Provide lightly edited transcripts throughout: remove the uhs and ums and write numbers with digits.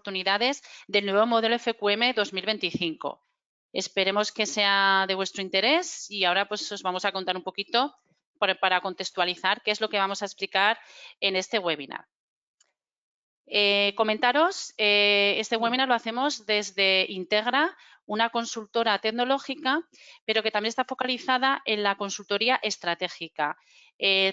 oportunidades del nuevo modelo FQM 2025. Esperemos que sea de vuestro interés y ahora pues os vamos a contar un poquito para contextualizar qué es lo que vamos a explicar en este webinar. Comentaros, este webinar lo hacemos desde Integra, una consultora tecnológica, pero que también está focalizada en la consultoría estratégica.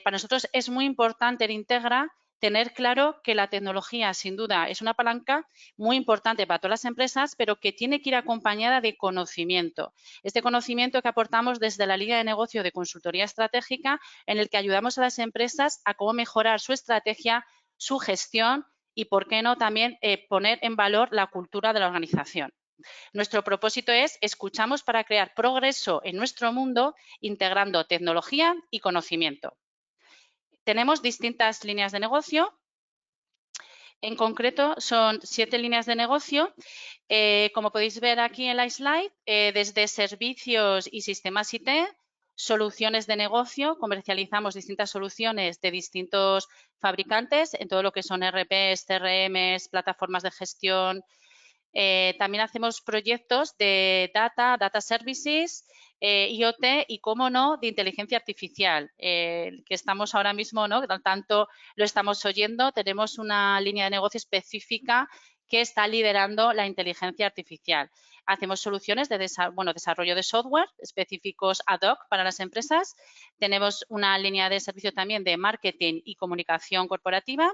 Para nosotros es muy importante en Integra tener claro que la tecnología, sin duda, es una palanca muy importante para todas las empresas, pero que tiene que ir acompañada de conocimiento. Este conocimiento que aportamos desde la línea de negocio de consultoría estratégica, en el que ayudamos a las empresas a cómo mejorar su estrategia, su gestión y, por qué no, también poner en valor la cultura de la organización. Nuestro propósito es escuchamos para crear progreso en nuestro mundo integrando tecnología y conocimiento. Tenemos distintas líneas de negocio. En concreto, son 7 líneas de negocio. Como podéis ver aquí en la slide, desde servicios y sistemas IT, soluciones de negocio, comercializamos distintas soluciones de distintos fabricantes en todo lo que son ERPs, CRMs, plataformas de gestión. También hacemos proyectos de data services, IoT y, cómo no, de inteligencia artificial, que estamos ahora mismo, ¿no? Tanto lo estamos oyendo, tenemos una línea de negocio específica que está liderando la inteligencia artificial. Hacemos soluciones de desarrollo de software específicos ad hoc para las empresas. Tenemos una línea de servicio también de marketing y comunicación corporativa.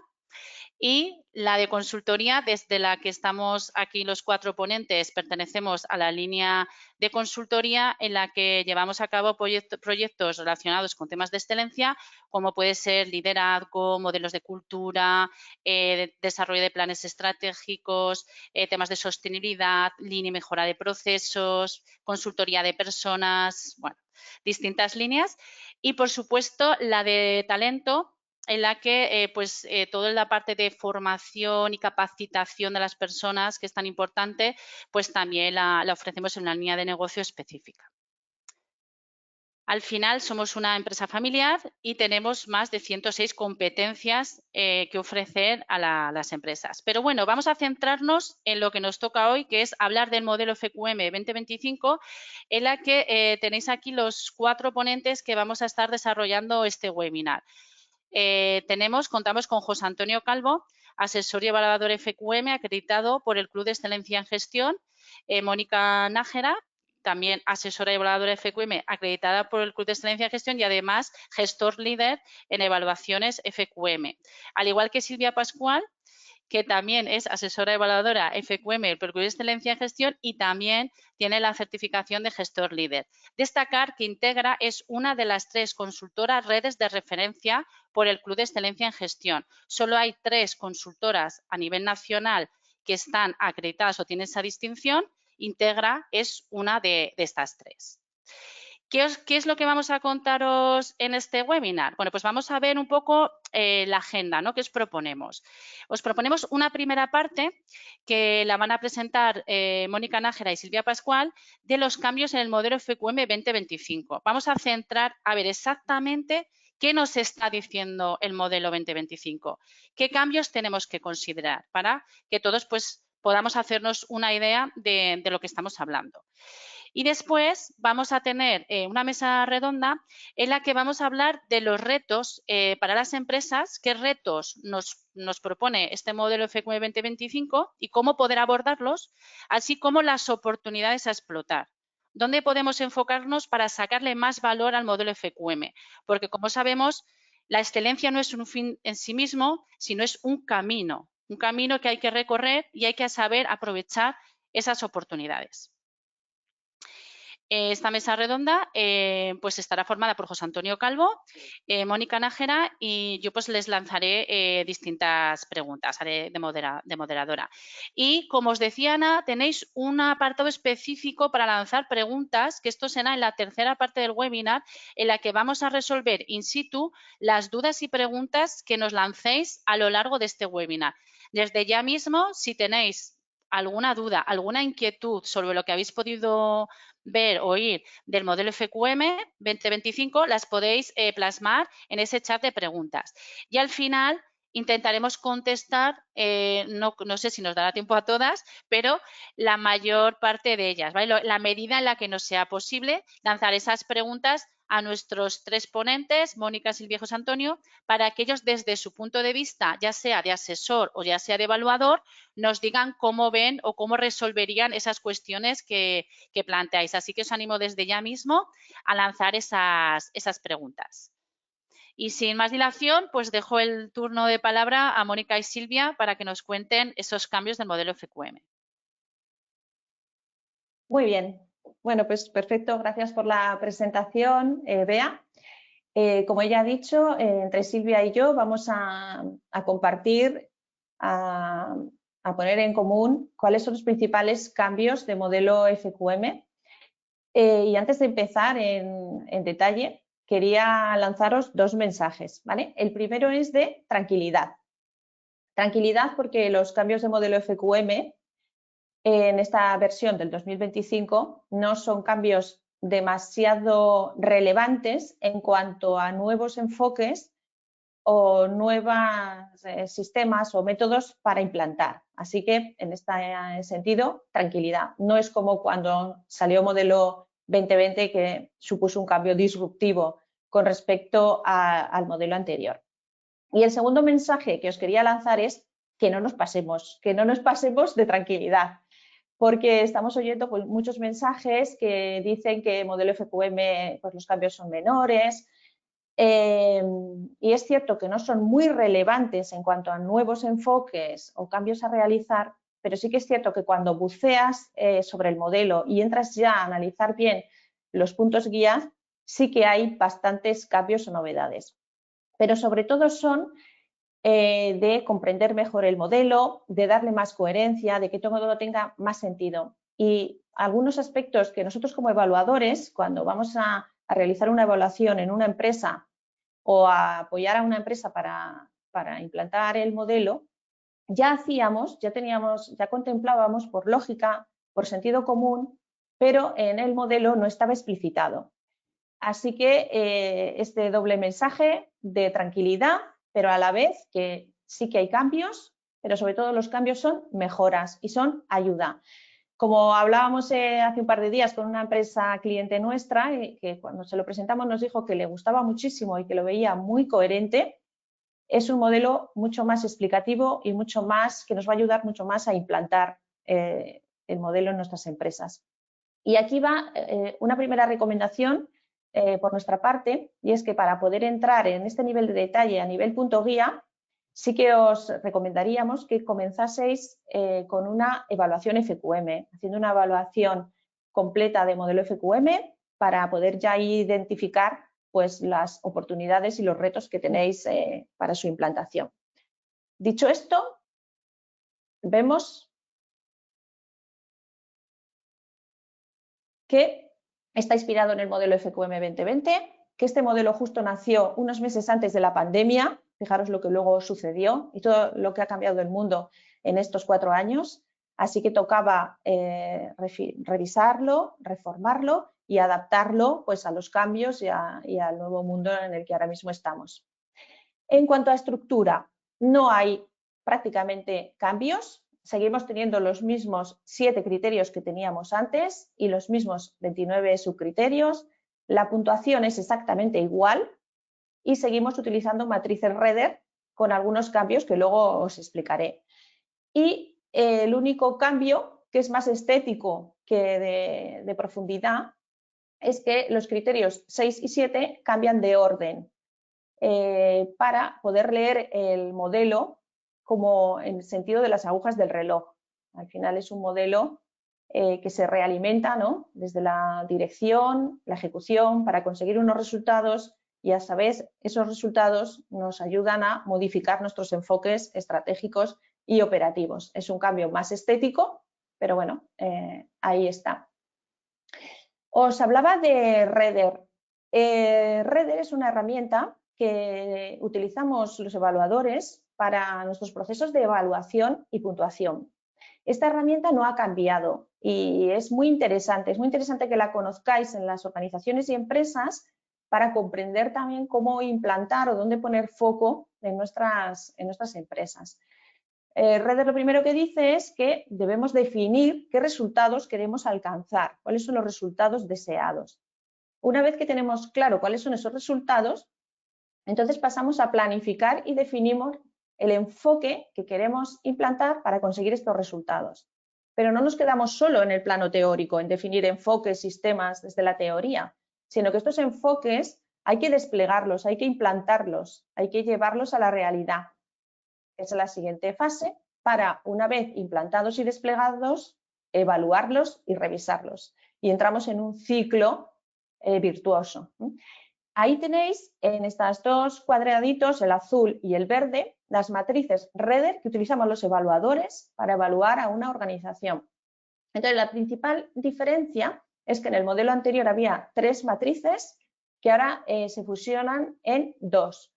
Y la de consultoría, desde la que estamos aquí los 4 ponentes, pertenecemos a la línea de consultoría en la que llevamos a cabo proyectos relacionados con temas de excelencia, como puede ser liderazgo, modelos de cultura, desarrollo de planes estratégicos, temas de sostenibilidad, línea y mejora de procesos, consultoría de personas, bueno, distintas líneas. Y, por supuesto, la de talento, en la que toda la parte de formación y capacitación de las personas, que es tan importante, pues también la ofrecemos en una línea de negocio específica. Al final somos una empresa familiar y tenemos más de 106 competencias que ofrecer a las empresas. Pero bueno, vamos a centrarnos en lo que nos toca hoy, que es hablar del modelo FQM 2025, en la que tenéis aquí los 4 ponentes que vamos a estar desarrollando este webinar. Contamos con José Antonio Calvo, asesor y evaluador FQM acreditado por el Club de Excelencia en Gestión. Mónica Nájera, también asesora y evaluadora FQM acreditada por el Club de Excelencia en Gestión y además gestor líder en evaluaciones FQM. Al igual que Silvia Pascual, que también es asesora evaluadora FQM por el Club de Excelencia en Gestión y también tiene la certificación de gestor líder. Destacar que Integra es una de las 3 consultoras redes de referencia por el Club de Excelencia en Gestión. Solo hay 3 consultoras a nivel nacional que están acreditadas o tienen esa distinción. Integra es una de estas 3. ¿Qué es lo que vamos a contaros en este webinar? Bueno, pues vamos a ver un poco la agenda, ¿no? ¿Qué os proponemos? Os proponemos una primera parte que la van a presentar Mónica Nájera y Silvia Pascual de los cambios en el modelo FQM 2025. Vamos a centrar a ver exactamente qué nos está diciendo el modelo 2025, qué cambios tenemos que considerar para que todos pues podamos hacernos una idea de lo que estamos hablando. Y después vamos a tener una mesa redonda en la que vamos a hablar de los retos para las empresas, qué retos nos propone este modelo FQM 2025 y cómo poder abordarlos, así como las oportunidades a explotar. ¿Dónde podemos enfocarnos para sacarle más valor al modelo FQM? Porque, como sabemos, la excelencia no es un fin en sí mismo, sino es un camino que hay que recorrer y hay que saber aprovechar esas oportunidades. Esta mesa redonda pues estará formada por José Antonio Calvo, Mónica Nájera y yo pues les lanzaré distintas preguntas, haré de moderadora. Y como os decía Ana, tenéis un apartado específico para lanzar preguntas, que esto será en la tercera parte del webinar, en la que vamos a resolver in situ las dudas y preguntas que nos lancéis a lo largo de este webinar. Desde ya mismo, si tenéis alguna duda, alguna inquietud sobre lo que habéis podido ver, oír del modelo FQM 2025, las podéis plasmar en ese chat de preguntas. Y al final intentaremos contestar, no sé si nos dará tiempo a todas, pero la mayor parte de ellas, ¿vale? La medida en la que nos sea posible lanzar esas preguntas a nuestros 3 ponentes, Mónica, Silvia y José Antonio, para que ellos desde su punto de vista, ya sea de asesor o ya sea de evaluador, nos digan cómo ven o cómo resolverían esas cuestiones que planteáis. Así que os animo desde ya mismo a lanzar esas preguntas. Y sin más dilación, pues dejo el turno de palabra a Mónica y Silvia para que nos cuenten esos cambios del modelo FQM. Muy bien. Bueno, pues perfecto. Gracias por la presentación, Bea. Como ella ha dicho, entre Silvia y yo vamos a compartir, a poner en común cuáles son los principales cambios de modelo FQM. Y antes de empezar en detalle, quería lanzaros 2 mensajes, ¿vale? El primero es de tranquilidad. Tranquilidad porque los cambios de modelo FQM en esta versión del 2025 no son cambios demasiado relevantes en cuanto a nuevos enfoques o nuevos sistemas o métodos para implantar. Así que en este sentido, tranquilidad. No es como cuando salió modelo 2020 que supuso un cambio disruptivo con respecto al modelo anterior. Y el segundo mensaje que os quería lanzar es que no nos pasemos de tranquilidad, porque estamos oyendo pues, muchos mensajes que dicen que modelo FQM pues, los cambios son menores, y es cierto que no son muy relevantes en cuanto a nuevos enfoques o cambios a realizar, pero sí que es cierto que cuando buceas sobre el modelo y entras ya a analizar bien los puntos guías, sí que hay bastantes cambios o novedades. Pero sobre todo son de comprender mejor el modelo, de darle más coherencia, de que todo tenga más sentido. Y algunos aspectos que nosotros como evaluadores, cuando vamos a realizar una evaluación en una empresa o a apoyar a una empresa para implantar el modelo, ya contemplábamos por lógica, por sentido común, pero en el modelo no estaba explicitado. Así que este doble mensaje de tranquilidad, pero a la vez que sí que hay cambios, pero sobre todo los cambios son mejoras y son ayuda. Como hablábamos hace un par de días con una empresa cliente nuestra, que cuando se lo presentamos nos dijo que le gustaba muchísimo y que lo veía muy coherente, es un modelo mucho más explicativo y que nos va a ayudar mucho más a implantar el modelo en nuestras empresas. Y aquí va una primera recomendación por nuestra parte, y es que para poder entrar en este nivel de detalle a nivel punto guía, sí que os recomendaríamos que comenzaseis con una evaluación FQM, haciendo una evaluación completa de modelo FQM para poder ya identificar pues, las oportunidades y los retos que tenéis para su implantación. Dicho esto, vemos que está inspirado en el modelo FQM 2020, que este modelo justo nació unos meses antes de la pandemia, fijaros lo que luego sucedió y todo lo que ha cambiado el mundo en estos 4 años, así que tocaba revisarlo, reformarlo y adaptarlo pues, a los cambios y al nuevo mundo en el que ahora mismo estamos. En cuanto a estructura, no hay prácticamente cambios. Seguimos teniendo los mismos 7 criterios que teníamos antes y los mismos 29 subcriterios. La puntuación es exactamente igual y seguimos utilizando matrices Redder con algunos cambios que luego os explicaré. Y el único cambio, que es más estético que de profundidad, es que los criterios 6 y 7 cambian de orden para poder leer el modelo como en el sentido de las agujas del reloj. Al final es un modelo que se realimenta, ¿no? Desde la dirección, la ejecución, para conseguir unos resultados y a su vez esos resultados nos ayudan a modificar nuestros enfoques estratégicos y operativos. Es un cambio más estético, pero bueno, ahí está. Os hablaba de Redder. Redder es una herramienta que utilizamos los evaluadores para nuestros procesos de evaluación y puntuación. Esta herramienta no ha cambiado y es muy interesante que la conozcáis en las organizaciones y empresas para comprender también cómo implantar o dónde poner foco en nuestras empresas. Reder lo primero que dice es que debemos definir qué resultados queremos alcanzar, cuáles son los resultados deseados. Una vez que tenemos claro cuáles son esos resultados, entonces pasamos a planificar y definimos el enfoque que queremos implantar para conseguir estos resultados. Pero no nos quedamos solo en el plano teórico, en definir enfoques, sistemas desde la teoría, sino que estos enfoques hay que desplegarlos, hay que implantarlos, hay que llevarlos a la realidad. Es la siguiente fase para, una vez implantados y desplegados, evaluarlos y revisarlos. Y entramos en un ciclo virtuoso. Ahí tenéis en estos dos cuadraditos, el azul y el verde, las matrices Reder que utilizamos los evaluadores para evaluar a una organización. Entonces, la principal diferencia es que en el modelo anterior había 3 matrices que ahora se fusionan en 2,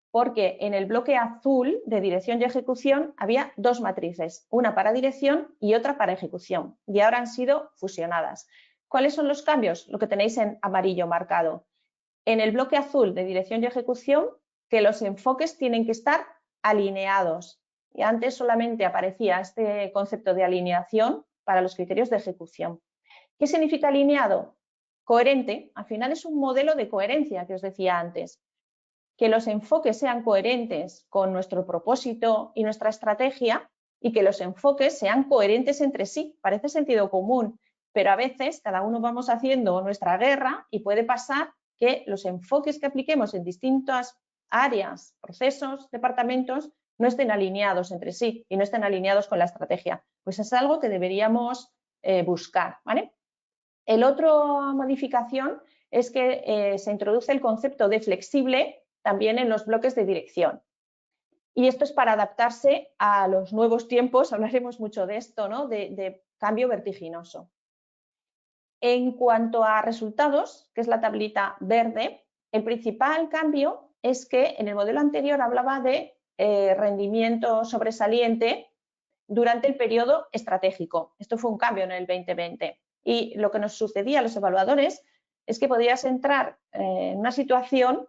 porque en el bloque azul de dirección y ejecución había 2 matrices, una para dirección y otra para ejecución, y ahora han sido fusionadas. ¿Cuáles son los cambios? Lo que tenéis en amarillo marcado. En el bloque azul de dirección y ejecución, que los enfoques tienen que estar alineados. Y antes solamente aparecía este concepto de alineación para los criterios de ejecución. ¿Qué significa alineado? Coherente. Al final es un modelo de coherencia que os decía antes. Que los enfoques sean coherentes con nuestro propósito y nuestra estrategia y que los enfoques sean coherentes entre sí. Parece sentido común, pero a veces cada uno vamos haciendo nuestra guerra y puede pasar que los enfoques que apliquemos en distintas áreas, procesos, departamentos, no estén alineados entre sí y no estén alineados con la estrategia. Pues es algo que deberíamos buscar, ¿vale? El otro modificación es que se introduce el concepto de flexible también en los bloques de dirección. Y esto es para adaptarse a los nuevos tiempos, hablaremos mucho de esto, ¿no? De cambio vertiginoso. En cuanto a resultados, que es la tablita verde, el principal cambio es que en el modelo anterior hablaba de rendimiento sobresaliente durante el periodo estratégico. Esto fue un cambio en el 2020. Y lo que nos sucedía a los evaluadores es que podías entrar en una situación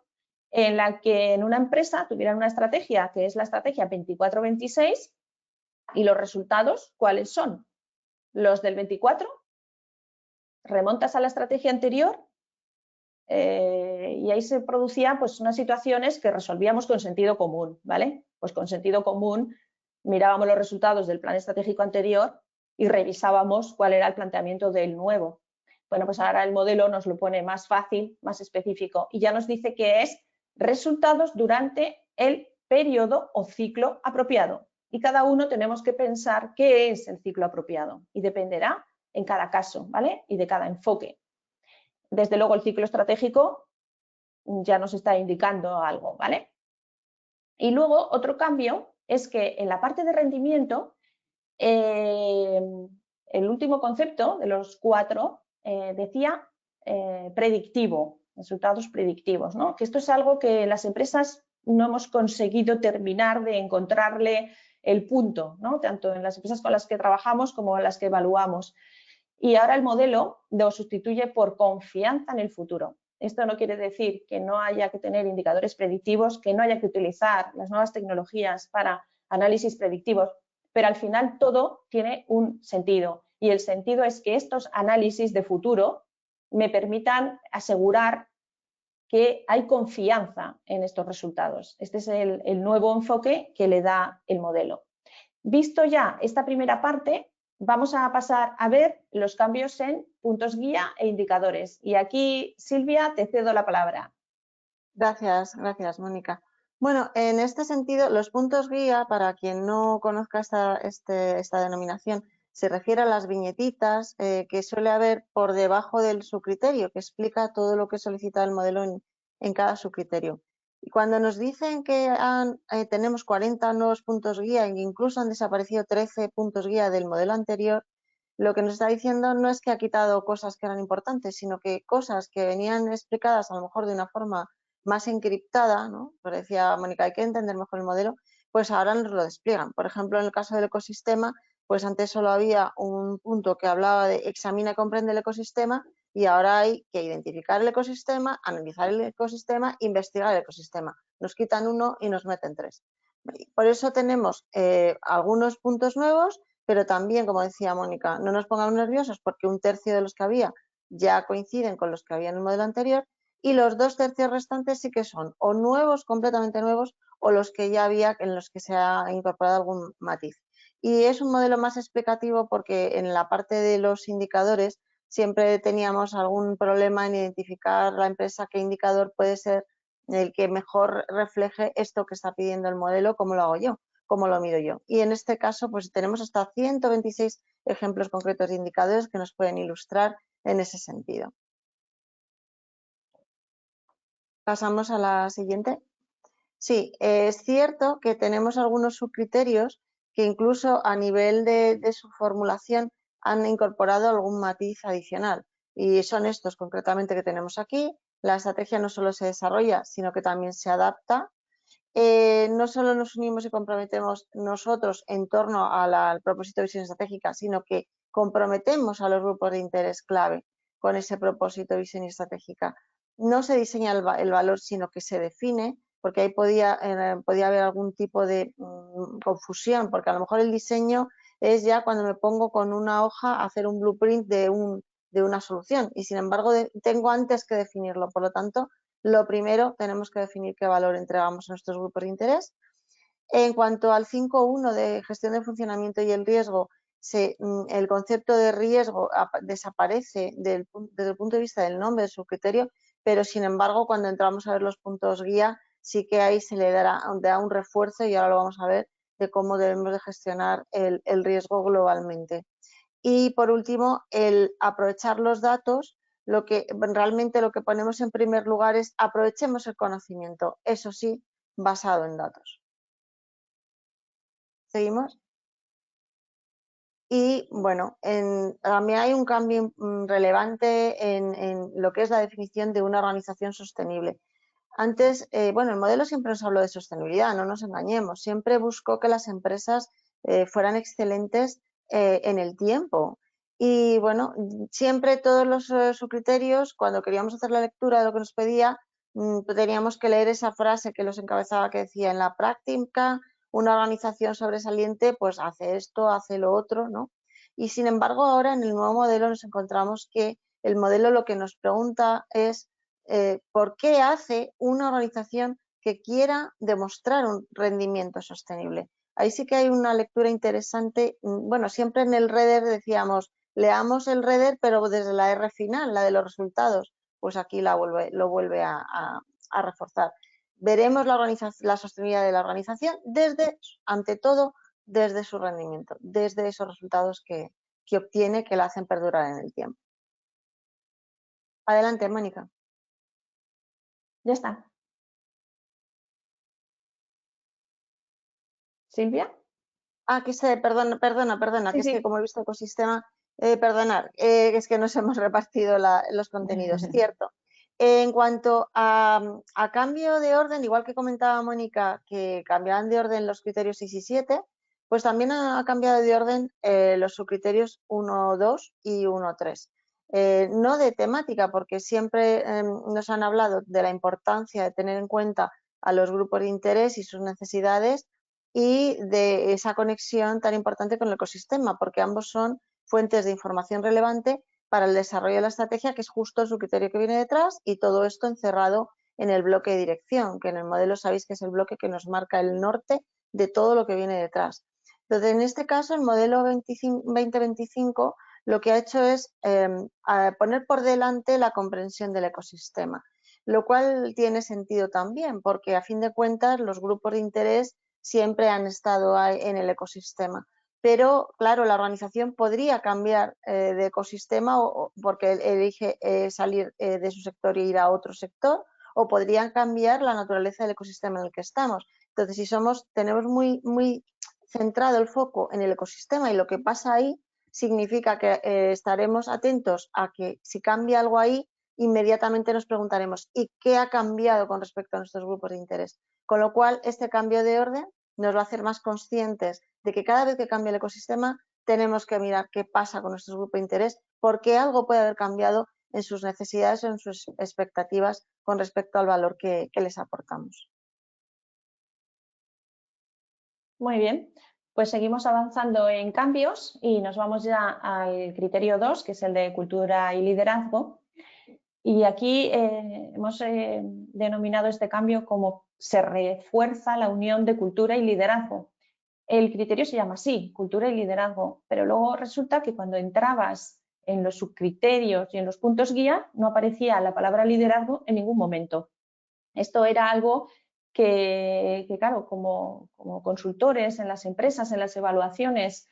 en la que en una empresa tuvieran una estrategia que es la estrategia 24-26 y los resultados, ¿cuáles son? Los del 24, remontas a la estrategia anterior y ahí se producían pues unas situaciones que resolvíamos con sentido común, ¿vale? Pues con sentido común mirábamos los resultados del plan estratégico anterior y revisábamos cuál era el planteamiento del nuevo. Bueno, pues ahora el modelo nos lo pone más fácil, más específico y ya nos dice que es resultados durante el periodo o ciclo apropiado. Y cada uno tenemos que pensar qué es el ciclo apropiado y dependerá en cada caso, ¿vale? Y de cada enfoque. Desde luego el ciclo estratégico ya nos está indicando algo, ¿vale? Y luego otro cambio es que en la parte de rendimiento, el último concepto de los 4 decía predictivo, resultados predictivos, ¿no? Que esto es algo que las empresas no hemos conseguido terminar de encontrarle el punto, ¿no? Tanto en las empresas con las que trabajamos como en las que evaluamos. Y ahora el modelo lo sustituye por confianza en el futuro. Esto no quiere decir que no haya que tener indicadores predictivos, que no haya que utilizar las nuevas tecnologías para análisis predictivos, pero al final todo tiene un sentido y el sentido es que estos análisis de futuro me permitan asegurar que hay confianza en estos resultados. Este es el nuevo enfoque que le da el modelo. Visto ya esta primera parte, vamos a pasar a ver los cambios en puntos guía e indicadores. Y aquí, Silvia, te cedo la palabra. Gracias, Mónica. Bueno, en este sentido, los puntos guía, para quien no conozca esta denominación, se refiere a las viñetitas que suele haber por debajo del subcriterio, que explica todo lo que solicita el modelo en cada subcriterio. Y cuando nos dicen que tenemos 40 nuevos puntos guía e incluso han desaparecido 13 puntos guía del modelo anterior, lo que nos está diciendo no es que ha quitado cosas que eran importantes, sino que cosas que venían explicadas a lo mejor de una forma más encriptada, ¿no? Pero decía Mónica, hay que entender mejor el modelo, pues ahora nos lo despliegan. Por ejemplo, en el caso del ecosistema, pues antes solo había un punto que hablaba de examina y comprende el ecosistema, y ahora hay que identificar el ecosistema, analizar el ecosistema, investigar el ecosistema. Nos quitan uno y nos meten tres. Por eso tenemos algunos puntos nuevos, pero también, como decía Mónica, no nos pongamos nerviosos porque 1/3 de los que había ya coinciden con los que había en el modelo anterior y los 2/3 restantes sí que son o nuevos, completamente nuevos, o los que ya había en los que se ha incorporado algún matiz. Y es un modelo más explicativo porque en la parte de los indicadores siempre teníamos algún problema en identificar la empresa qué indicador puede ser el que mejor refleje esto que está pidiendo el modelo, cómo lo hago yo, cómo lo mido yo. Y en este caso pues tenemos hasta 126 ejemplos concretos de indicadores que nos pueden ilustrar en ese sentido. Pasamos a la siguiente. Sí, es cierto que tenemos algunos subcriterios que incluso a nivel de su formulación han incorporado algún matiz adicional y son estos concretamente que tenemos aquí. La estrategia no solo se desarrolla, sino que también se adapta. No solo nos unimos y comprometemos nosotros en torno al propósito de visión estratégica, sino que comprometemos a los grupos de interés clave con ese propósito de visión estratégica. No se diseña el valor, sino que se define, porque ahí podía haber algún tipo de confusión, porque a lo mejor el diseño es ya cuando me pongo con una hoja a hacer un blueprint de una solución y sin embargo tengo antes que definirlo. Por lo tanto, lo primero tenemos que definir qué valor entregamos a nuestros grupos de interés. En cuanto al 5.1 de gestión de funcionamiento y el riesgo, el concepto de riesgo desaparece desde el punto de vista del nombre de su criterio, pero sin embargo cuando entramos a ver los puntos guía sí que ahí se le da un refuerzo y ahora lo vamos a ver de cómo debemos de gestionar el riesgo globalmente. Y por último, el aprovechar los datos, realmente lo que ponemos en primer lugar es aprovechemos el conocimiento, eso sí, basado en datos. ¿Seguimos? Y bueno, también hay un cambio relevante en lo que es la definición de una organización sostenible. Antes, bueno, el modelo siempre nos habló de sostenibilidad, no nos engañemos, siempre buscó que las empresas fueran excelentes en el tiempo. Y bueno, siempre todos los subcriterios, cuando queríamos hacer la lectura de lo que nos pedía, teníamos que leer esa frase que los encabezaba que decía en la práctica, una organización sobresaliente pues hace esto, hace lo otro, ¿no? Y sin embargo ahora en el nuevo modelo nos encontramos que el modelo lo que nos pregunta es ¿por qué hace una organización que quiera demostrar un rendimiento sostenible? Ahí sí que hay una lectura interesante. Bueno, siempre en el REDER decíamos, leamos el REDER, pero desde la R final, la de los resultados, pues aquí lo vuelve a reforzar. Veremos la sostenibilidad de la organización ante todo, desde su rendimiento, desde esos resultados que obtiene, que la hacen perdurar en el tiempo. Adelante, Mónica. Ya está. ¿Silvia? Perdona, Sí, que es sí. que como he visto ecosistema, es que nos hemos repartido los contenidos, cierto. En cuanto a cambio de orden, igual que comentaba Mónica, que cambiaban de orden los criterios 6 y 7, pues también ha cambiado de orden los subcriterios 1, 2 y 1, 3. No de temática, porque siempre nos han hablado de la importancia de tener en cuenta a los grupos de interés y sus necesidades y de esa conexión tan importante con el ecosistema, porque ambos son fuentes de información relevante para el desarrollo de la estrategia, que es justo su criterio que viene detrás, y todo esto encerrado en el bloque de dirección, que en el modelo sabéis que es el bloque que nos marca el norte de todo lo que viene detrás. Entonces, en este caso, el modelo 2025 lo que ha hecho es poner por delante la comprensión del ecosistema, lo cual tiene sentido también, porque a fin de cuentas los grupos de interés siempre han estado ahí en el ecosistema. Pero, claro, la organización podría cambiar de ecosistema porque elige salir de su sector e ir a otro sector, o podrían cambiar la naturaleza del ecosistema en el que estamos. Entonces, si tenemos muy centrado el foco en el ecosistema y lo que pasa ahí, significa que estaremos atentos a que si cambia algo ahí, inmediatamente nos preguntaremos ¿y qué ha cambiado con respecto a nuestros grupos de interés? Con lo cual, este cambio de orden nos va a hacer más conscientes de que cada vez que cambia el ecosistema tenemos que mirar qué pasa con nuestros grupos de interés, porque algo puede haber cambiado en sus necesidades o en sus expectativas con respecto al valor que les aportamos. Muy bien, pues seguimos avanzando en cambios y nos vamos ya al criterio 2, que es el de cultura y liderazgo. Y aquí hemos denominado este cambio como se refuerza la unión de cultura y liderazgo. El criterio se llama así, cultura y liderazgo, pero luego resulta que cuando entrabas en los subcriterios y en los puntos guía no aparecía la palabra liderazgo en ningún momento. Esto era algo que claro, como consultores en las empresas, en las evaluaciones,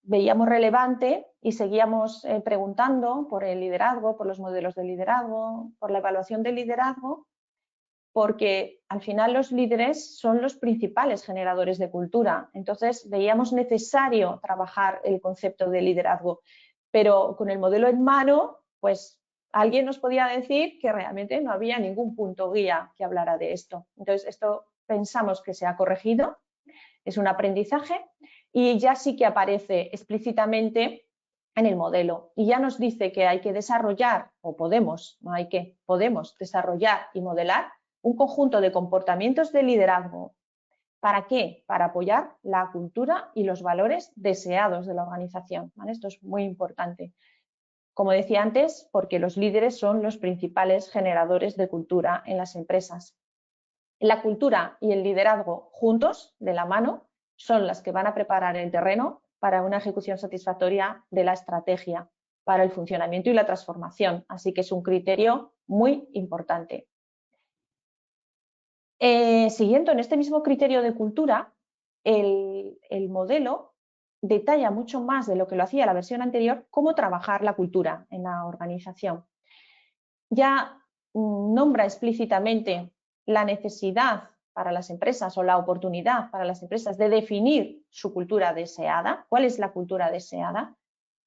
veíamos relevante y seguíamos preguntando por el liderazgo, por los modelos de liderazgo, por la evaluación del liderazgo, porque al final los líderes son los principales generadores de cultura. Entonces veíamos necesario trabajar el concepto de liderazgo, pero con el modelo en mano, pues alguien nos podía decir que realmente no había ningún punto guía que hablara de esto. Entonces esto pensamos que se ha corregido, es un aprendizaje y ya sí que aparece explícitamente en el modelo y ya nos dice que hay que desarrollar, o podemos, no hay que, podemos desarrollar y modelar un conjunto de comportamientos de liderazgo. ¿Para qué? Para apoyar la cultura y los valores deseados de la organización, ¿vale? Esto es muy importante. Como decía antes, porque los líderes son los principales generadores de cultura en las empresas. La cultura y el liderazgo juntos, de la mano, son las que van a preparar el terreno para una ejecución satisfactoria de la estrategia, para el funcionamiento y la transformación. Así que es un criterio muy importante. Siguiendo en este mismo criterio de cultura, el modelo detalla mucho más de lo que lo hacía la versión anterior, cómo trabajar la cultura en la organización. Ya nombra explícitamente la necesidad para las empresas o la oportunidad para las empresas de definir su cultura deseada. ¿Cuál es la cultura deseada?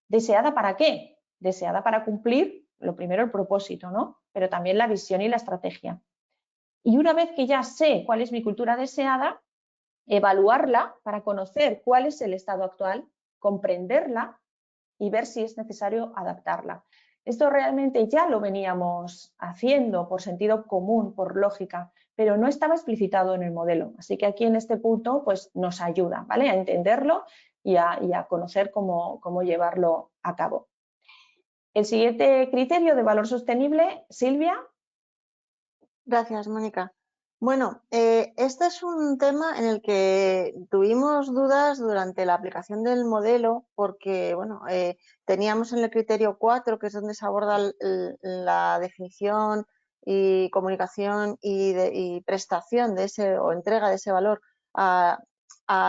¿Deseada para qué? Deseada para cumplir, lo primero, el propósito, ¿no? Pero también la visión y la estrategia. Y una vez que ya sé cuál es mi cultura deseada, evaluarla para conocer cuál es el estado actual, comprenderla y ver si es necesario adaptarla. Esto realmente ya lo veníamos haciendo por sentido común, por lógica, pero no estaba explicitado en el modelo. Así que aquí en este punto pues, nos ayuda, ¿vale? A entenderlo y a conocer cómo llevarlo a cabo. El siguiente criterio de valor sostenible, Silvia. Gracias, Mónica. Bueno, este es un tema en el que tuvimos dudas durante la aplicación del modelo porque, bueno, teníamos en el criterio 4, que es donde se aborda la definición y comunicación y prestación de ese o entrega de ese valor a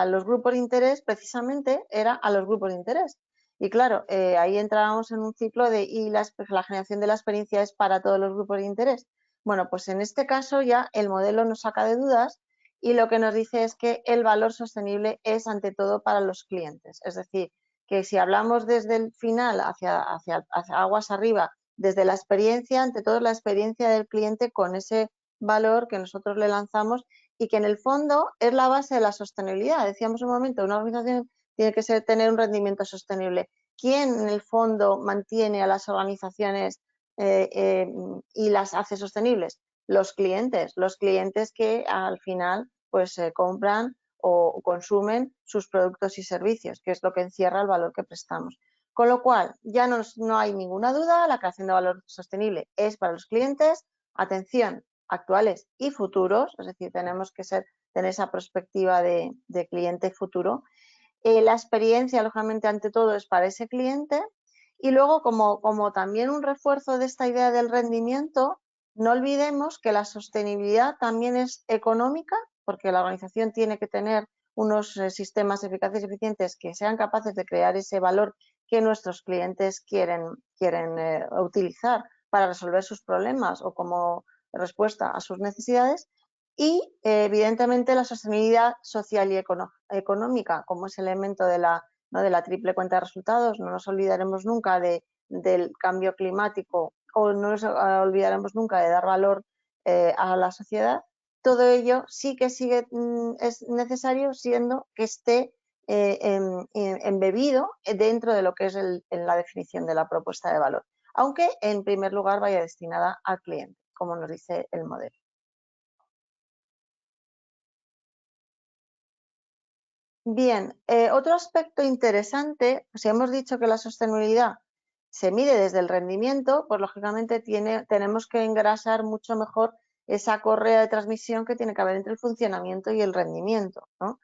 los grupos de interés, precisamente era a los grupos de interés. Y claro, ahí entrábamos en un ciclo de y la generación de la experiencia es para todos los grupos de interés. Bueno, pues en este caso ya el modelo nos saca de dudas y lo que nos dice es que el valor sostenible es ante todo para los clientes. Es decir, que si hablamos desde el final hacia aguas arriba, desde la experiencia, ante todo la experiencia del cliente con ese valor que nosotros le lanzamos y que en el fondo es la base de la sostenibilidad. Decíamos un momento, una organización tiene que tener un rendimiento sostenible. ¿Quién en el fondo mantiene a las organizaciones y las hace sostenibles? Los clientes que al final pues compran o consumen sus productos y servicios, que es lo que encierra el valor que prestamos. Con lo cual, ya no hay ninguna duda, la creación de valor sostenible es para los clientes, atención, actuales y futuros, es decir, tenemos que tener esa perspectiva de cliente futuro. La experiencia, lógicamente, ante todo es para ese cliente. Y luego, como también un refuerzo de esta idea del rendimiento, no olvidemos que la sostenibilidad también es económica, porque la organización tiene que tener unos sistemas eficaces y eficientes que sean capaces de crear ese valor que nuestros clientes quieren utilizar para resolver sus problemas o como respuesta a sus necesidades. Y, evidentemente, la sostenibilidad social y económica como ese elemento de la triple cuenta de resultados. No nos olvidaremos nunca del cambio climático o no nos olvidaremos nunca de dar valor a la sociedad. Todo ello sí que es necesario siendo que esté embebido dentro de lo que es la definición de la propuesta de valor. aunque en primer lugar vaya destinada al cliente, como nos dice el modelo. Bien, otro aspecto interesante, si hemos dicho que la sostenibilidad se mide desde el rendimiento, pues lógicamente tenemos que engrasar mucho mejor esa correa de transmisión que tiene que haber entre el funcionamiento y el rendimiento, ¿no?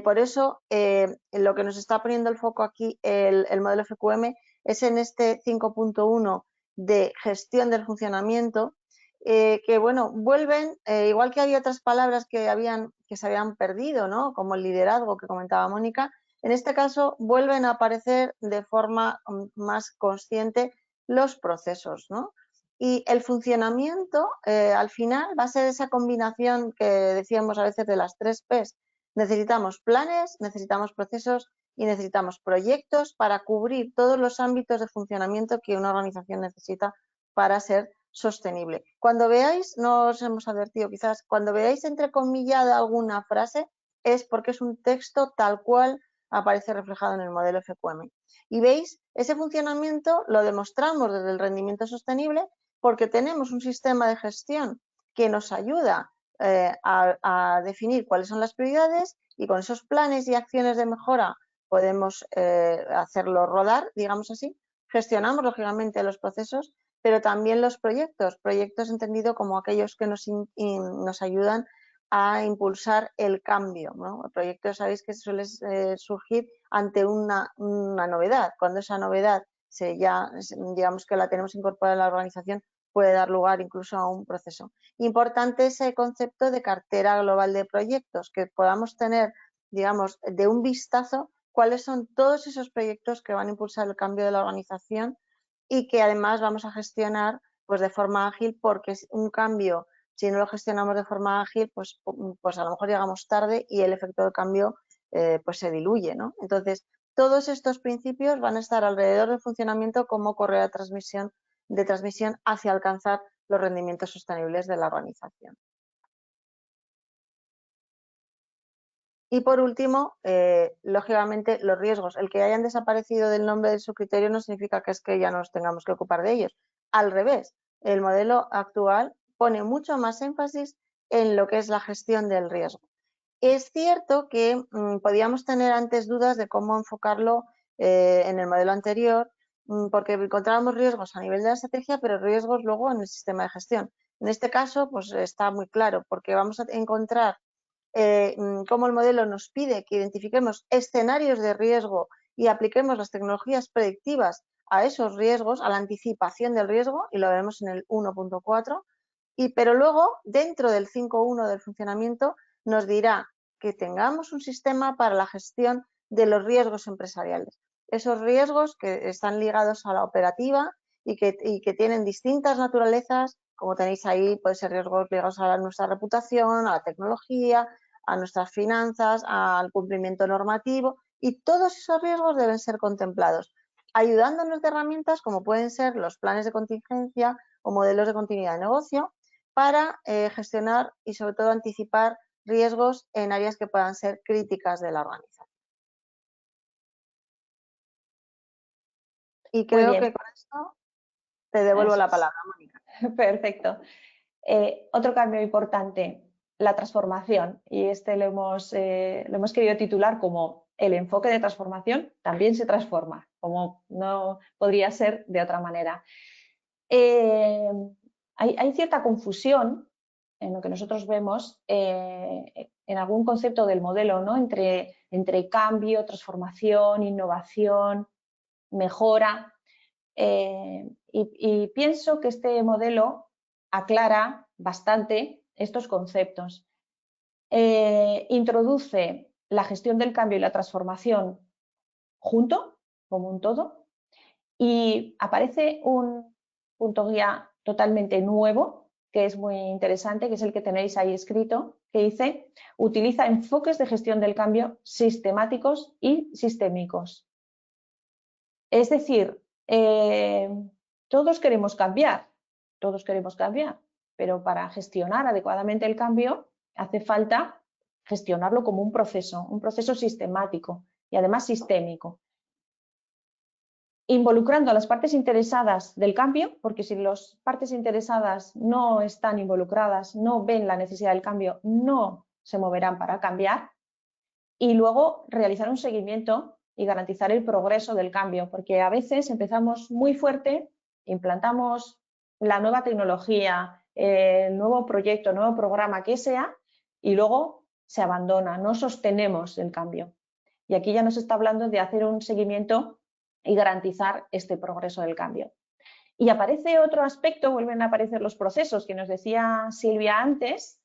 Por eso, lo que nos está poniendo el foco aquí el modelo FQM es en este 5.1 de gestión del funcionamiento, que bueno, vuelven, igual que había otras palabras que se habían perdido, ¿no? Como el liderazgo que comentaba Mónica, en este caso vuelven a aparecer de forma más consciente los procesos, ¿no? Y el funcionamiento, al final, va a ser esa combinación que decíamos a veces de las 3 P's. Necesitamos planes, necesitamos procesos y necesitamos proyectos para cubrir todos los ámbitos de funcionamiento que una organización necesita para ser sostenible. Cuando veáis, no os hemos advertido quizás, cuando veáis entrecomillada alguna frase es porque es un texto tal cual aparece reflejado en el modelo FQM. Y veis, ese funcionamiento lo demostramos desde el rendimiento sostenible porque tenemos un sistema de gestión que nos ayuda a definir cuáles son las prioridades y con esos planes y acciones de mejora podemos hacerlo rodar, digamos así. Gestionamos lógicamente los procesos, pero también los proyectos entendido como aquellos que nos ayudan a impulsar el cambio, ¿no? El proyecto sabéis que suele surgir ante una novedad. Cuando esa novedad digamos que la tenemos incorporada en la organización, puede dar lugar incluso a un proceso. Importante ese concepto de cartera global de proyectos, que podamos tener, digamos, de un vistazo cuáles son todos esos proyectos que van a impulsar el cambio de la organización y que además vamos a gestionar pues de forma ágil, porque es un cambio, si no lo gestionamos de forma ágil, pues a lo mejor llegamos tarde y el efecto del cambio pues se diluye, ¿no? Entonces, todos estos principios van a estar alrededor del funcionamiento como correa de transmisión hacia alcanzar los rendimientos sostenibles de la organización. Y por último, lógicamente, los riesgos. El que hayan desaparecido del nombre de su criterio no significa que es que ya nos tengamos que ocupar de ellos. Al revés, el modelo actual pone mucho más énfasis en lo que es la gestión del riesgo. Es cierto que podíamos tener antes dudas de cómo enfocarlo en el modelo anterior, porque encontrábamos riesgos a nivel de la estrategia, pero riesgos luego en el sistema de gestión. En este caso, pues está muy claro, porque vamos a encontrar cómo el modelo nos pide que identifiquemos escenarios de riesgo y apliquemos las tecnologías predictivas a esos riesgos, a la anticipación del riesgo, y lo veremos en el 1.4, pero luego, dentro del 5.1 del funcionamiento, nos dirá que tengamos un sistema para la gestión de los riesgos empresariales. Esos riesgos que están ligados a la operativa y que tienen distintas naturalezas, como tenéis ahí, pueden ser riesgos ligados a nuestra reputación, a la tecnología, a nuestras finanzas, al cumplimiento normativo, y todos esos riesgos deben ser contemplados, ayudándonos de herramientas como pueden ser los planes de contingencia o modelos de continuidad de negocio para gestionar y sobre todo anticipar riesgos en áreas que puedan ser críticas de la organización. Y creo que con esto te devuelvo la palabra, Mónica. Perfecto. Otro cambio importante, la transformación, y este lo hemos querido titular como el enfoque de transformación también se transforma, como no podría ser de otra manera. Hay cierta confusión en lo que nosotros vemos en algún concepto del modelo, ¿no? entre cambio, transformación, innovación, mejora. Y pienso que este modelo aclara bastante estos conceptos. Introduce la gestión del cambio y la transformación junto, como un todo, y aparece un punto guía totalmente nuevo, que es muy interesante, que es el que tenéis ahí escrito, que dice: utiliza enfoques de gestión del cambio sistemáticos y sistémicos. Es decir, todos queremos cambiar, pero para gestionar adecuadamente el cambio hace falta gestionarlo como un proceso sistemático y además sistémico. involucrando a las partes interesadas del cambio, porque si las partes interesadas no están involucradas, no ven la necesidad del cambio, no se moverán para cambiar. Y luego realizar un seguimiento y garantizar el progreso del cambio, porque a veces empezamos muy fuerte, implantamos la nueva tecnología, el nuevo proyecto, el nuevo programa que sea, y luego se abandona, no sostenemos el cambio. Y aquí ya nos está hablando de hacer un seguimiento y garantizar este progreso del cambio. Y aparece otro aspecto, vuelven a aparecer los procesos que nos decía Silvia antes,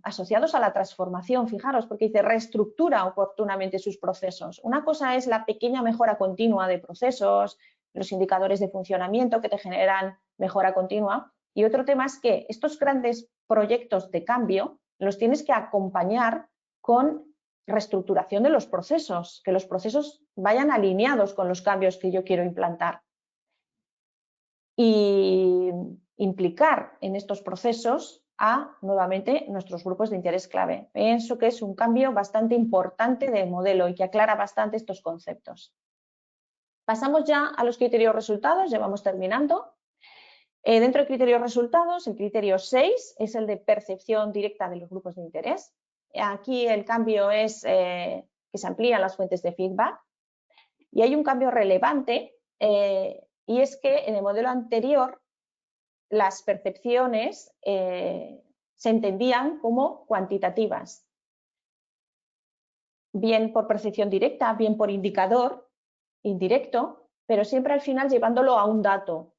asociados a la transformación, fijaros, porque dice reestructura oportunamente sus procesos. Una cosa es la pequeña mejora continua de procesos, los indicadores de funcionamiento que te generan mejora continua, y otro tema es que estos grandes proyectos de cambio los tienes que acompañar con reestructuración de los procesos, que los procesos vayan alineados con los cambios que yo quiero implantar. Y implicar en estos procesos a, nuevamente, nuestros grupos de interés clave. Pienso que es un cambio bastante importante de modelo y que aclara bastante estos conceptos. Pasamos ya a los criterios resultados, ya vamos terminando. Dentro de criterios resultados, el criterio 6 es el de percepción directa de los grupos de interés. Aquí el cambio es que se amplían las fuentes de feedback. Y hay un cambio relevante y es que en el modelo anterior las percepciones se entendían como cuantitativas, bien por percepción directa, bien por indicador indirecto, pero siempre al final llevándolo a un dato.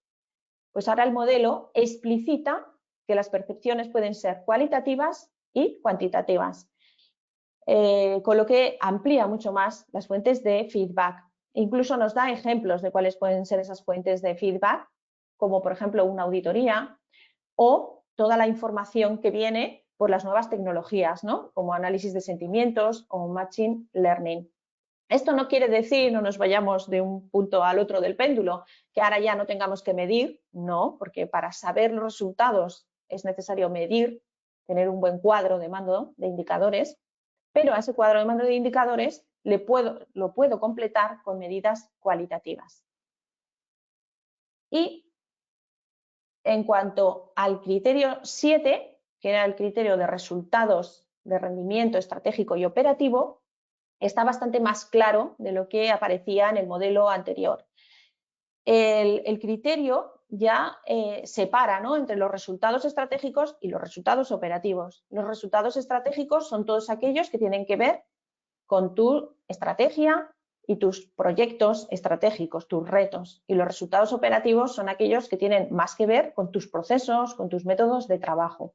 Pues ahora el modelo explicita que las percepciones pueden ser cualitativas y cuantitativas, con lo que amplía mucho más las fuentes de feedback. Incluso nos da ejemplos de cuáles pueden ser esas fuentes de feedback, como por ejemplo una auditoría o toda la información que viene por las nuevas tecnologías, ¿no? Como análisis de sentimientos o machine learning. Esto no quiere decir, no nos vayamos de un punto al otro del péndulo, que ahora ya no tengamos que medir, no, porque para saber los resultados es necesario medir, tener un buen cuadro de mando de indicadores, pero a ese cuadro de mando de indicadores lo puedo completar con medidas cualitativas. Y en cuanto al criterio 7, que era el criterio de resultados de rendimiento estratégico y operativo, está bastante más claro de lo que aparecía en el modelo anterior. El criterio ya separa, ¿no?, entre los resultados estratégicos y los resultados operativos. Los resultados estratégicos son todos aquellos que tienen que ver con tu estrategia y tus proyectos estratégicos, tus retos. Y los resultados operativos son aquellos que tienen más que ver con tus procesos, con tus métodos de trabajo.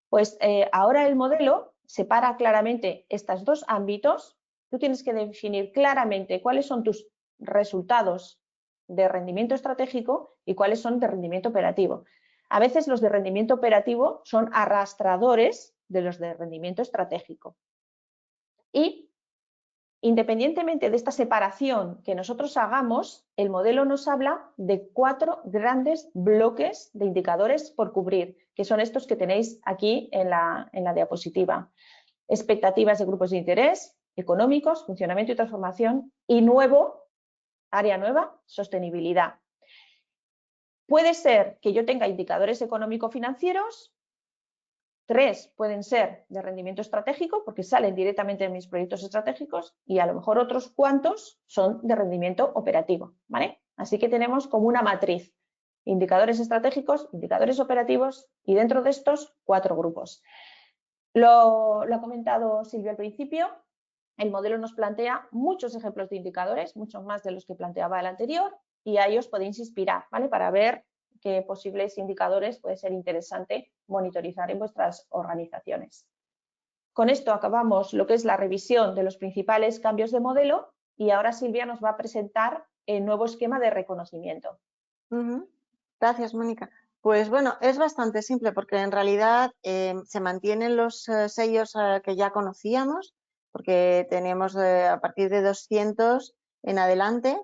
Pues ahora el modelo separa claramente estos dos ámbitos. Tú tienes que definir claramente cuáles son tus resultados de rendimiento estratégico y cuáles son de rendimiento operativo. A veces los de rendimiento operativo son arrastradores de los de rendimiento estratégico. Y independientemente de esta separación que nosotros hagamos, el modelo nos habla de 4 grandes bloques de indicadores por cubrir, que son estos que tenéis aquí en la diapositiva. Expectativas de grupos de interés, económicos, funcionamiento y transformación, y área nueva, sostenibilidad. Puede ser que yo tenga indicadores económico-financieros. 3 pueden ser de rendimiento estratégico porque salen directamente de mis proyectos estratégicos y a lo mejor otros cuantos son de rendimiento operativo, ¿vale? Así que tenemos como una matriz, indicadores estratégicos, indicadores operativos y dentro de estos 4 grupos. Lo ha comentado Silvia al principio, el modelo nos plantea muchos ejemplos de indicadores, muchos más de los que planteaba el anterior, y ahí os podéis inspirar, ¿vale?, para ver qué posibles indicadores puede ser interesante monitorizar en vuestras organizaciones. Con esto acabamos lo que es la revisión de los principales cambios de modelo y ahora Silvia nos va a presentar el nuevo esquema de reconocimiento. Gracias, Mónica. Pues bueno, es bastante simple porque en realidad se mantienen los sellos que ya conocíamos, porque tenemos a partir de 200 en adelante.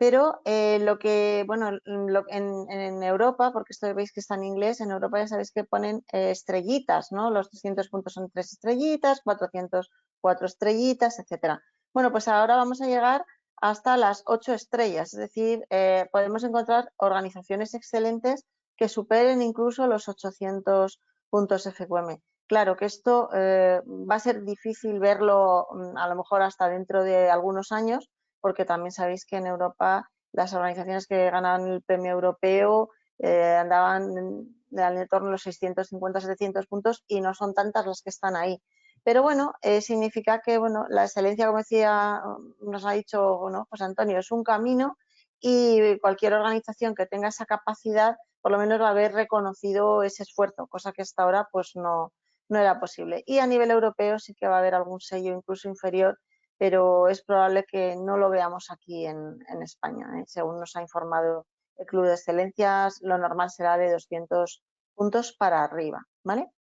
Pero lo que, bueno, en Europa, porque esto veis que está en inglés, en Europa ya sabéis que ponen estrellitas, ¿no? Los 200 puntos son 3 estrellitas, 400, 4 estrellitas, etcétera. Bueno, pues ahora vamos a llegar hasta las 8 estrellas. Es decir, podemos encontrar organizaciones excelentes que superen incluso los 800 puntos FQM. Claro que esto va a ser difícil verlo a lo mejor hasta dentro de algunos años, porque también sabéis que en Europa las organizaciones que ganan el premio europeo andaban en el entorno de los 650-700 puntos y no son tantas las que están ahí. Pero bueno, significa que bueno, la excelencia, como decía, nos ha dicho bueno, pues Antonio, es un camino y cualquier organización que tenga esa capacidad por lo menos va a haber reconocido ese esfuerzo, cosa que hasta ahora pues no era posible. Y a nivel europeo sí que va a haber algún sello incluso inferior, pero es probable que no lo veamos aquí en España. Según nos ha informado el Club de Excelencias, lo normal será de 200 puntos para arriba, ¿vale?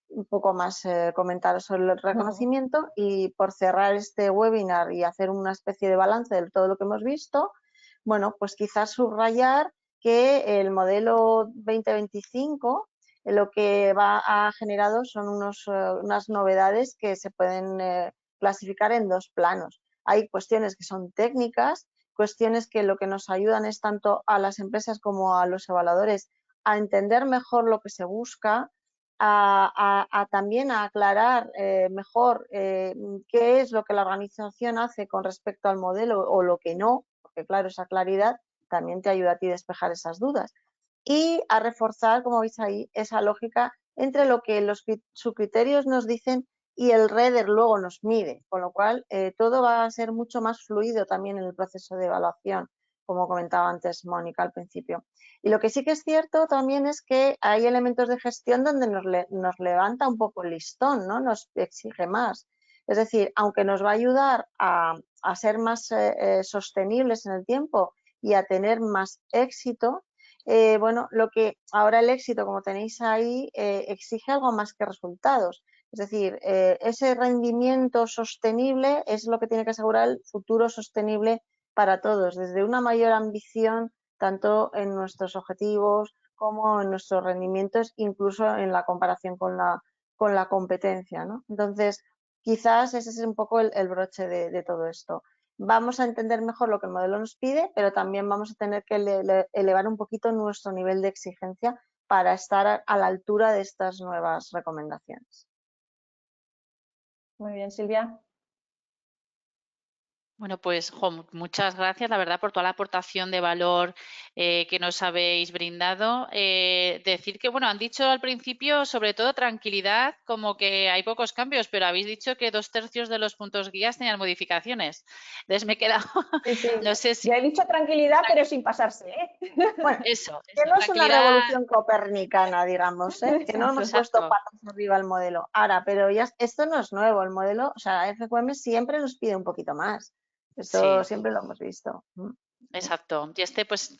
Un poco más comentaros sobre el reconocimiento y por cerrar este webinar y hacer una especie de balance de todo lo que hemos visto, bueno, pues quizás subrayar que el modelo 2025 lo que ha generado son unas novedades que se pueden clasificar en dos planos. Hay cuestiones que son técnicas, cuestiones que lo que nos ayudan es tanto a las empresas como a los evaluadores a entender mejor lo que se busca, también a aclarar mejor qué es lo que la organización hace con respecto al modelo o lo que no, porque claro, esa claridad también te ayuda a ti a despejar esas dudas. Y a reforzar, como veis ahí, esa lógica entre lo que sus criterios nos dicen y el REDER luego nos mide, con lo cual todo va a ser mucho más fluido también en el proceso de evaluación, como comentaba antes Mónica al principio. Y lo que sí que es cierto también es que hay elementos de gestión donde nos levanta un poco el listón, ¿no? Nos exige más. Es decir, aunque nos va a ayudar a ser más sostenibles en el tiempo y a tener más éxito, bueno, lo que ahora el éxito, como tenéis ahí, exige algo más que resultados. Es decir, ese rendimiento sostenible es lo que tiene que asegurar el futuro sostenible para todos, desde una mayor ambición tanto en nuestros objetivos como en nuestros rendimientos, incluso en la comparación con la competencia, ¿no? Entonces, quizás ese es un poco el broche de todo esto. Vamos a entender mejor lo que el modelo nos pide, pero también vamos a tener que elevar un poquito nuestro nivel de exigencia para estar a la altura de estas nuevas recomendaciones. Muy bien, Silvia. Bueno, pues muchas gracias, la verdad, por toda la aportación de valor que nos habéis brindado. Decir que, bueno, han dicho al principio, sobre todo, tranquilidad, como que hay pocos cambios, pero habéis dicho que 2/3 de los puntos guías tenían modificaciones. Entonces me he quedado, Sí, sí. no sé si... Ya he dicho tranquilidad, pero sin pasarse, ¿eh? Bueno, Eso, que no es una tranquilidad. revolución copernicana, digamos, ¿eh? Que no hemos puesto Exacto. patas arriba el modelo. Ahora, pero ya esto no es nuevo, el modelo, o sea, FQM siempre nos pide un poquito más. Esto Sí. siempre lo hemos visto. Exacto. Y pues,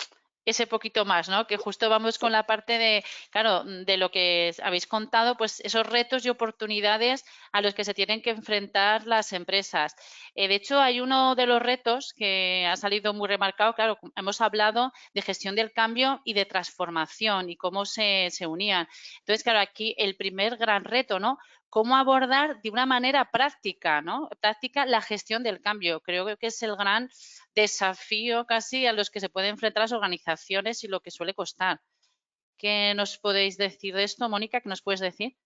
ese poquito más, ¿no? Que justo vamos con la parte de, claro, de lo que habéis contado, pues esos retos y oportunidades a los que se tienen que enfrentar las empresas. De hecho, hay uno de los retos que ha salido muy remarcado, claro, hemos hablado de gestión del cambio y de transformación y cómo se unían. Entonces, claro, aquí el primer gran reto, ¿no? Cómo abordar de una manera práctica, ¿no? Práctica la gestión del cambio. Creo que es el gran desafío casi a los que se pueden enfrentar las organizaciones y lo que suele costar. ¿Qué nos podéis decir de esto, Mónica? ¿Qué nos puedes decir?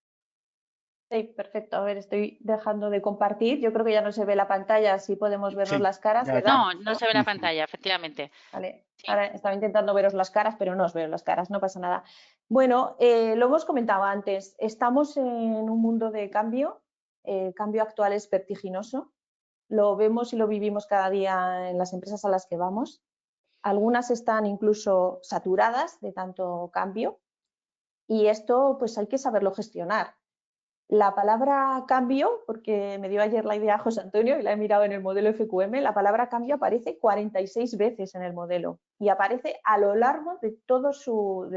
Sí, perfecto. A ver, estoy dejando de compartir. Yo creo que ya no se ve la pantalla, así podemos vernos Sí, las caras, ya, ¿verdad? No, no se ve la pantalla, efectivamente. Vale. Sí. Ahora estaba intentando veros las caras, pero no os veo las caras, no pasa nada. Bueno, lo hemos comentado antes. Estamos en un mundo de cambio. El cambio actual es vertiginoso. Lo vemos y lo vivimos cada día en las empresas a las que vamos. Algunas están incluso saturadas de tanto cambio y esto pues hay que saberlo gestionar. La palabra cambio, porque me dio ayer la idea José Antonio y la he mirado en el modelo FQM, la palabra cambio aparece 46 veces en el modelo y aparece a lo largo de toda su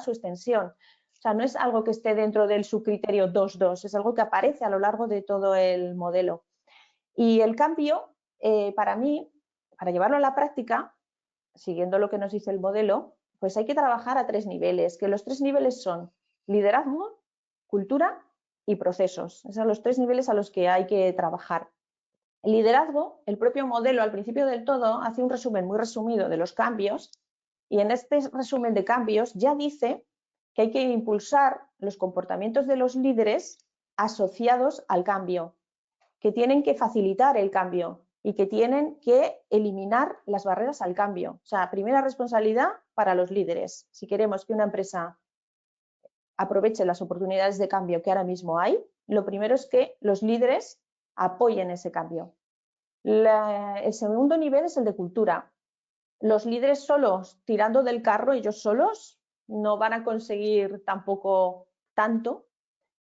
extensión. O sea, no es algo que esté dentro del subcriterio 2.2, es algo que aparece a lo largo de todo el modelo. Y el cambio, para mí, para llevarlo a la práctica, siguiendo lo que nos dice el modelo, pues hay que trabajar a 3 niveles, que los 3 niveles son liderazgo, cultura y procesos. Esos son los 3 niveles a los que hay que trabajar. El liderazgo, el propio modelo al principio del todo, hace un resumen muy resumido de los cambios y en este resumen de cambios ya dice que hay que impulsar los comportamientos de los líderes asociados al cambio, que tienen que facilitar el cambio y que tienen que eliminar las barreras al cambio. O sea, primera responsabilidad para los líderes. Si queremos que una empresa aproveche las oportunidades de cambio que ahora mismo hay, lo primero es que los líderes apoyen ese cambio. El segundo nivel es el de cultura. Los líderes solos, tirando del carro, ellos solos, no van a conseguir tampoco tantos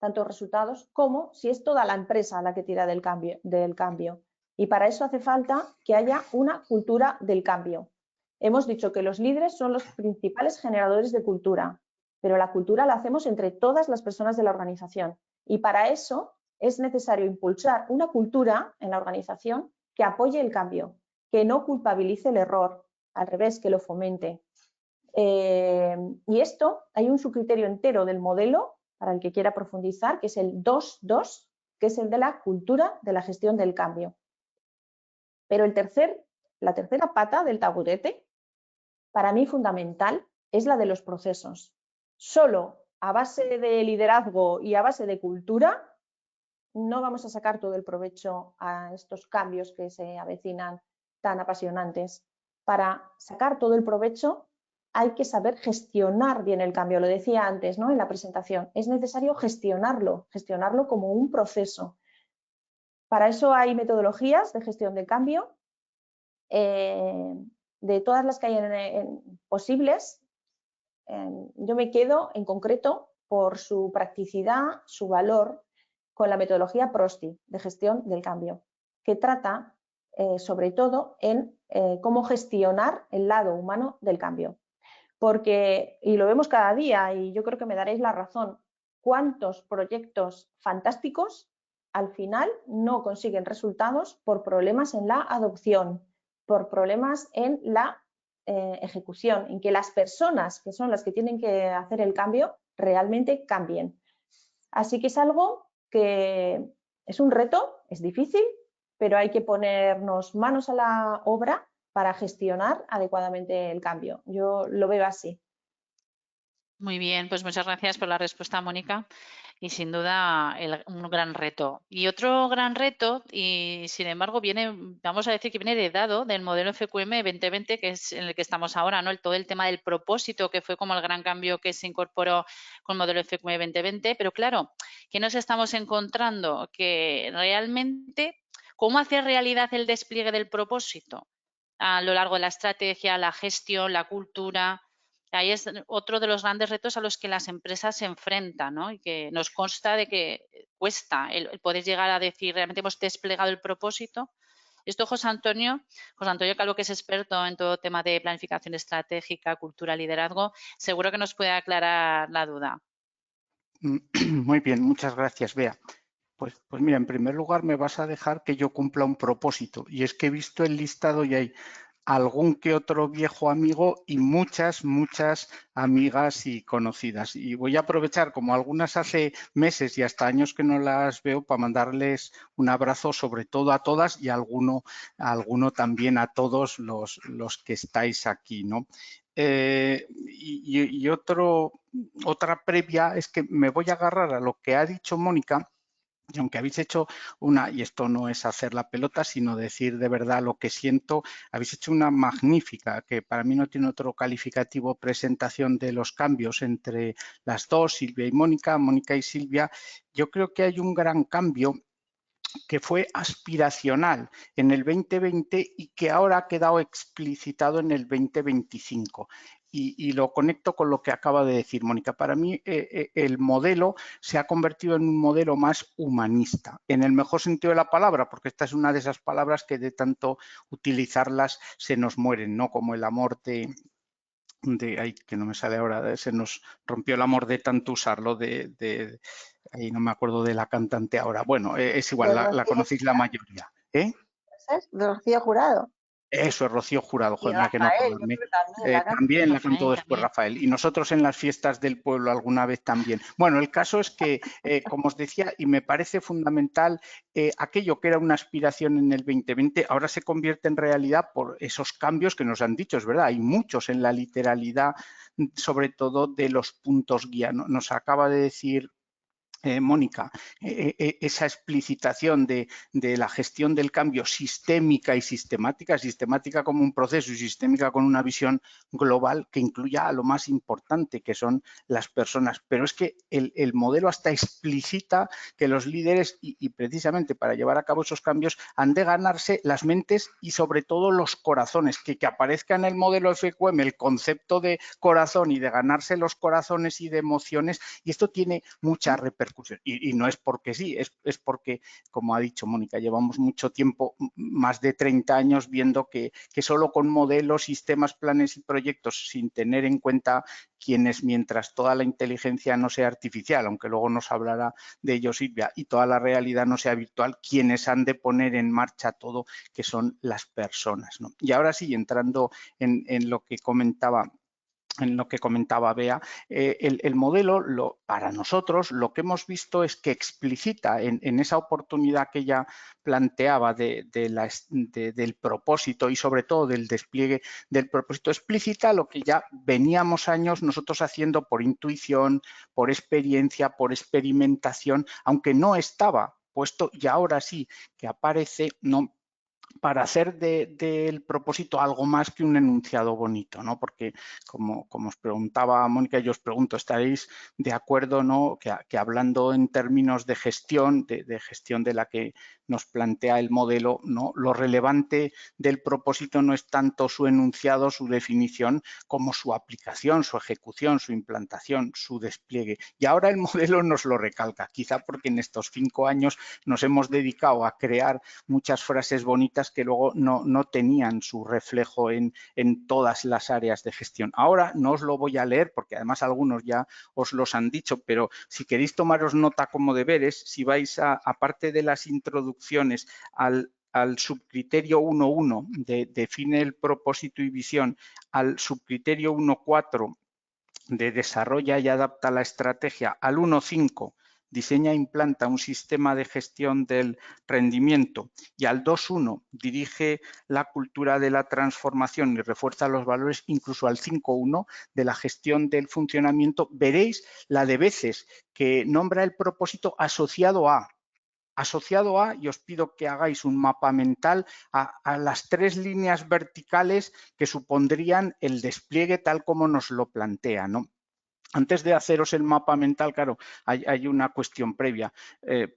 resultados como si es toda la empresa la que tira del cambio. Y para eso hace falta que haya una cultura del cambio. Hemos dicho que los líderes son los principales generadores de cultura, pero la cultura la hacemos entre todas las personas de la organización. Y para eso es necesario impulsar una cultura en la organización que apoye el cambio, que no culpabilice el error, al revés, que lo fomente. Y esto, hay un subcriterio entero del modelo, para el que quiera profundizar, que es el 2.2, que es el de la cultura de la gestión del cambio. Pero la tercera pata del taburete, para mí fundamental, es la de los procesos. Solo a base de liderazgo y a base de cultura no vamos a sacar todo el provecho a estos cambios que se avecinan tan apasionantes. Para sacar todo el provecho hay que saber gestionar bien el cambio. Lo decía antes, ¿no?, en la presentación. Es necesario gestionarlo como un proceso. Para eso hay metodologías de gestión del cambio, de todas las que hay posibles. Yo me quedo en concreto por su practicidad, su valor, con la metodología PROSTI de gestión del cambio, que trata sobre todo en cómo gestionar el lado humano del cambio. Porque, y lo vemos cada día, y yo creo que me daréis la razón, cuántos proyectos fantásticos al final no consiguen resultados por problemas en la adopción, por problemas en la ejecución, en que las personas que son las que tienen que hacer el cambio realmente cambien. Así que es algo que es un reto, es difícil, pero hay que ponernos manos a la obra para gestionar adecuadamente el cambio. Yo lo veo así. Muy bien, pues muchas gracias por la respuesta, Mónica. Y sin duda un gran reto. Y otro gran reto, y sin embargo viene, vamos a decir que viene heredado del modelo FQM 2020, que es en el que estamos ahora, ¿no? Todo el tema del propósito, que fue como el gran cambio que se incorporó con el modelo FQM 2020. Pero claro, ¿qué nos estamos encontrando? Que realmente, ¿cómo hacer realidad el despliegue del propósito a lo largo de la estrategia, la gestión, la cultura? Ahí es otro de los grandes retos a los que las empresas se enfrentan, ¿no? Y que nos consta de que cuesta el poder llegar a decir realmente hemos desplegado el propósito. Esto José Antonio Calvo, que es experto en todo tema de planificación estratégica, cultura, liderazgo, seguro que nos puede aclarar la duda. Muy bien, muchas gracias, Bea. Pues mira, en primer lugar me vas a dejar que yo cumpla un propósito, y es que he visto el listado y hay algún que otro viejo amigo y muchas amigas y conocidas. Y voy a aprovechar, como algunas hace meses y hasta años que no las veo, para mandarles un abrazo sobre todo a todas y a alguno también a todos los que estáis aquí, ¿no? Otra previa es que me voy a agarrar a lo que ha dicho Mónica. Y aunque habéis hecho y esto no es hacer la pelota, sino decir de verdad lo que siento, habéis hecho una magnífica, que para mí no tiene otro calificativo, presentación de los cambios entre las dos, Silvia y Mónica, Mónica y Silvia. Yo creo que hay un gran cambio que fue aspiracional en el 2020 y que ahora ha quedado explicitado en el 2025. Y lo conecto con lo que acaba de decir Mónica. Para mí el modelo se ha convertido en un modelo más humanista, en el mejor sentido de la palabra, porque esta es una de esas palabras que de tanto utilizarlas se nos mueren, ¿no? Como el amor ay, que no me sale ahora, se nos rompió el amor de tanto usarlo, ahí no me acuerdo de la cantante ahora. Bueno, es igual, la conocéis la mayoría. ¿De Rocío Jurado? Eso es Rocío Jurado, Y joder, que no Rafael, yo acordarme. creo que también la canta. También la Rafael cantó después también. Rafael. Y nosotros en las fiestas del pueblo alguna vez también. Bueno, el caso es que, como os decía, y me parece fundamental, aquello que era una aspiración en el 2020 ahora se convierte en realidad por esos cambios que nos han dicho, es verdad, hay muchos en la literalidad, sobre todo de los puntos guía. Nos acaba de decir Mónica, esa explicitación de la gestión del cambio sistémica y sistemática como un proceso y sistémica con una visión global que incluya a lo más importante, que son las personas. Pero es que el modelo hasta explicita que los líderes, y precisamente para llevar a cabo esos cambios, han de ganarse las mentes y sobre todo los corazones, que aparezca en el modelo FQM el concepto de corazón y de ganarse los corazones y de emociones, y esto tiene mucha repercusión. Y no es porque sí, es porque, como ha dicho Mónica, llevamos mucho tiempo, más de 30 años, viendo que solo con modelos, sistemas, planes y proyectos, sin tener en cuenta quienes, mientras toda la inteligencia no sea artificial, aunque luego nos hablará de ello Silvia, y toda la realidad no sea virtual, quienes han de poner en marcha todo, que son las personas, ¿no? Y ahora sí, entrando en lo que comentaba Bea, el modelo, para nosotros, lo que hemos visto es que explicita en esa oportunidad que ella planteaba del propósito y sobre todo del despliegue del propósito, explícita lo que ya veníamos años nosotros haciendo por intuición, por experiencia, por experimentación, aunque no estaba puesto, y ahora sí que aparece, ¿no?, para hacer del propósito algo más que un enunciado bonito, ¿no? Porque como os preguntaba Mónica, yo os pregunto, ¿estaréis de acuerdo, ¿no?, que hablando en términos de gestión, de gestión de la que nos plantea el modelo, ¿no?, lo relevante del propósito no es tanto su enunciado, su definición, como su aplicación, su ejecución, su implantación, su despliegue? Y ahora el modelo nos lo recalca, quizá porque en estos 5 años nos hemos dedicado a crear muchas frases bonitas que luego no tenían su reflejo en todas las áreas de gestión. Ahora no os lo voy a leer porque además algunos ya os los han dicho, pero si queréis tomaros nota como deberes, si vais aparte de las introducciones al subcriterio 1.1 de define el propósito y visión, al subcriterio 1.4 de desarrolla y adapta la estrategia, al 1.5 diseña e implanta un sistema de gestión del rendimiento, y al 2.1 dirige la cultura de la transformación y refuerza los valores, incluso al 5.1 de la gestión del funcionamiento, veréis la de veces que nombra el propósito asociado a, y os pido que hagáis un mapa mental a las 3 líneas verticales que supondrían el despliegue tal como nos lo plantea, ¿no? Antes de haceros el mapa mental, claro, hay una cuestión previa.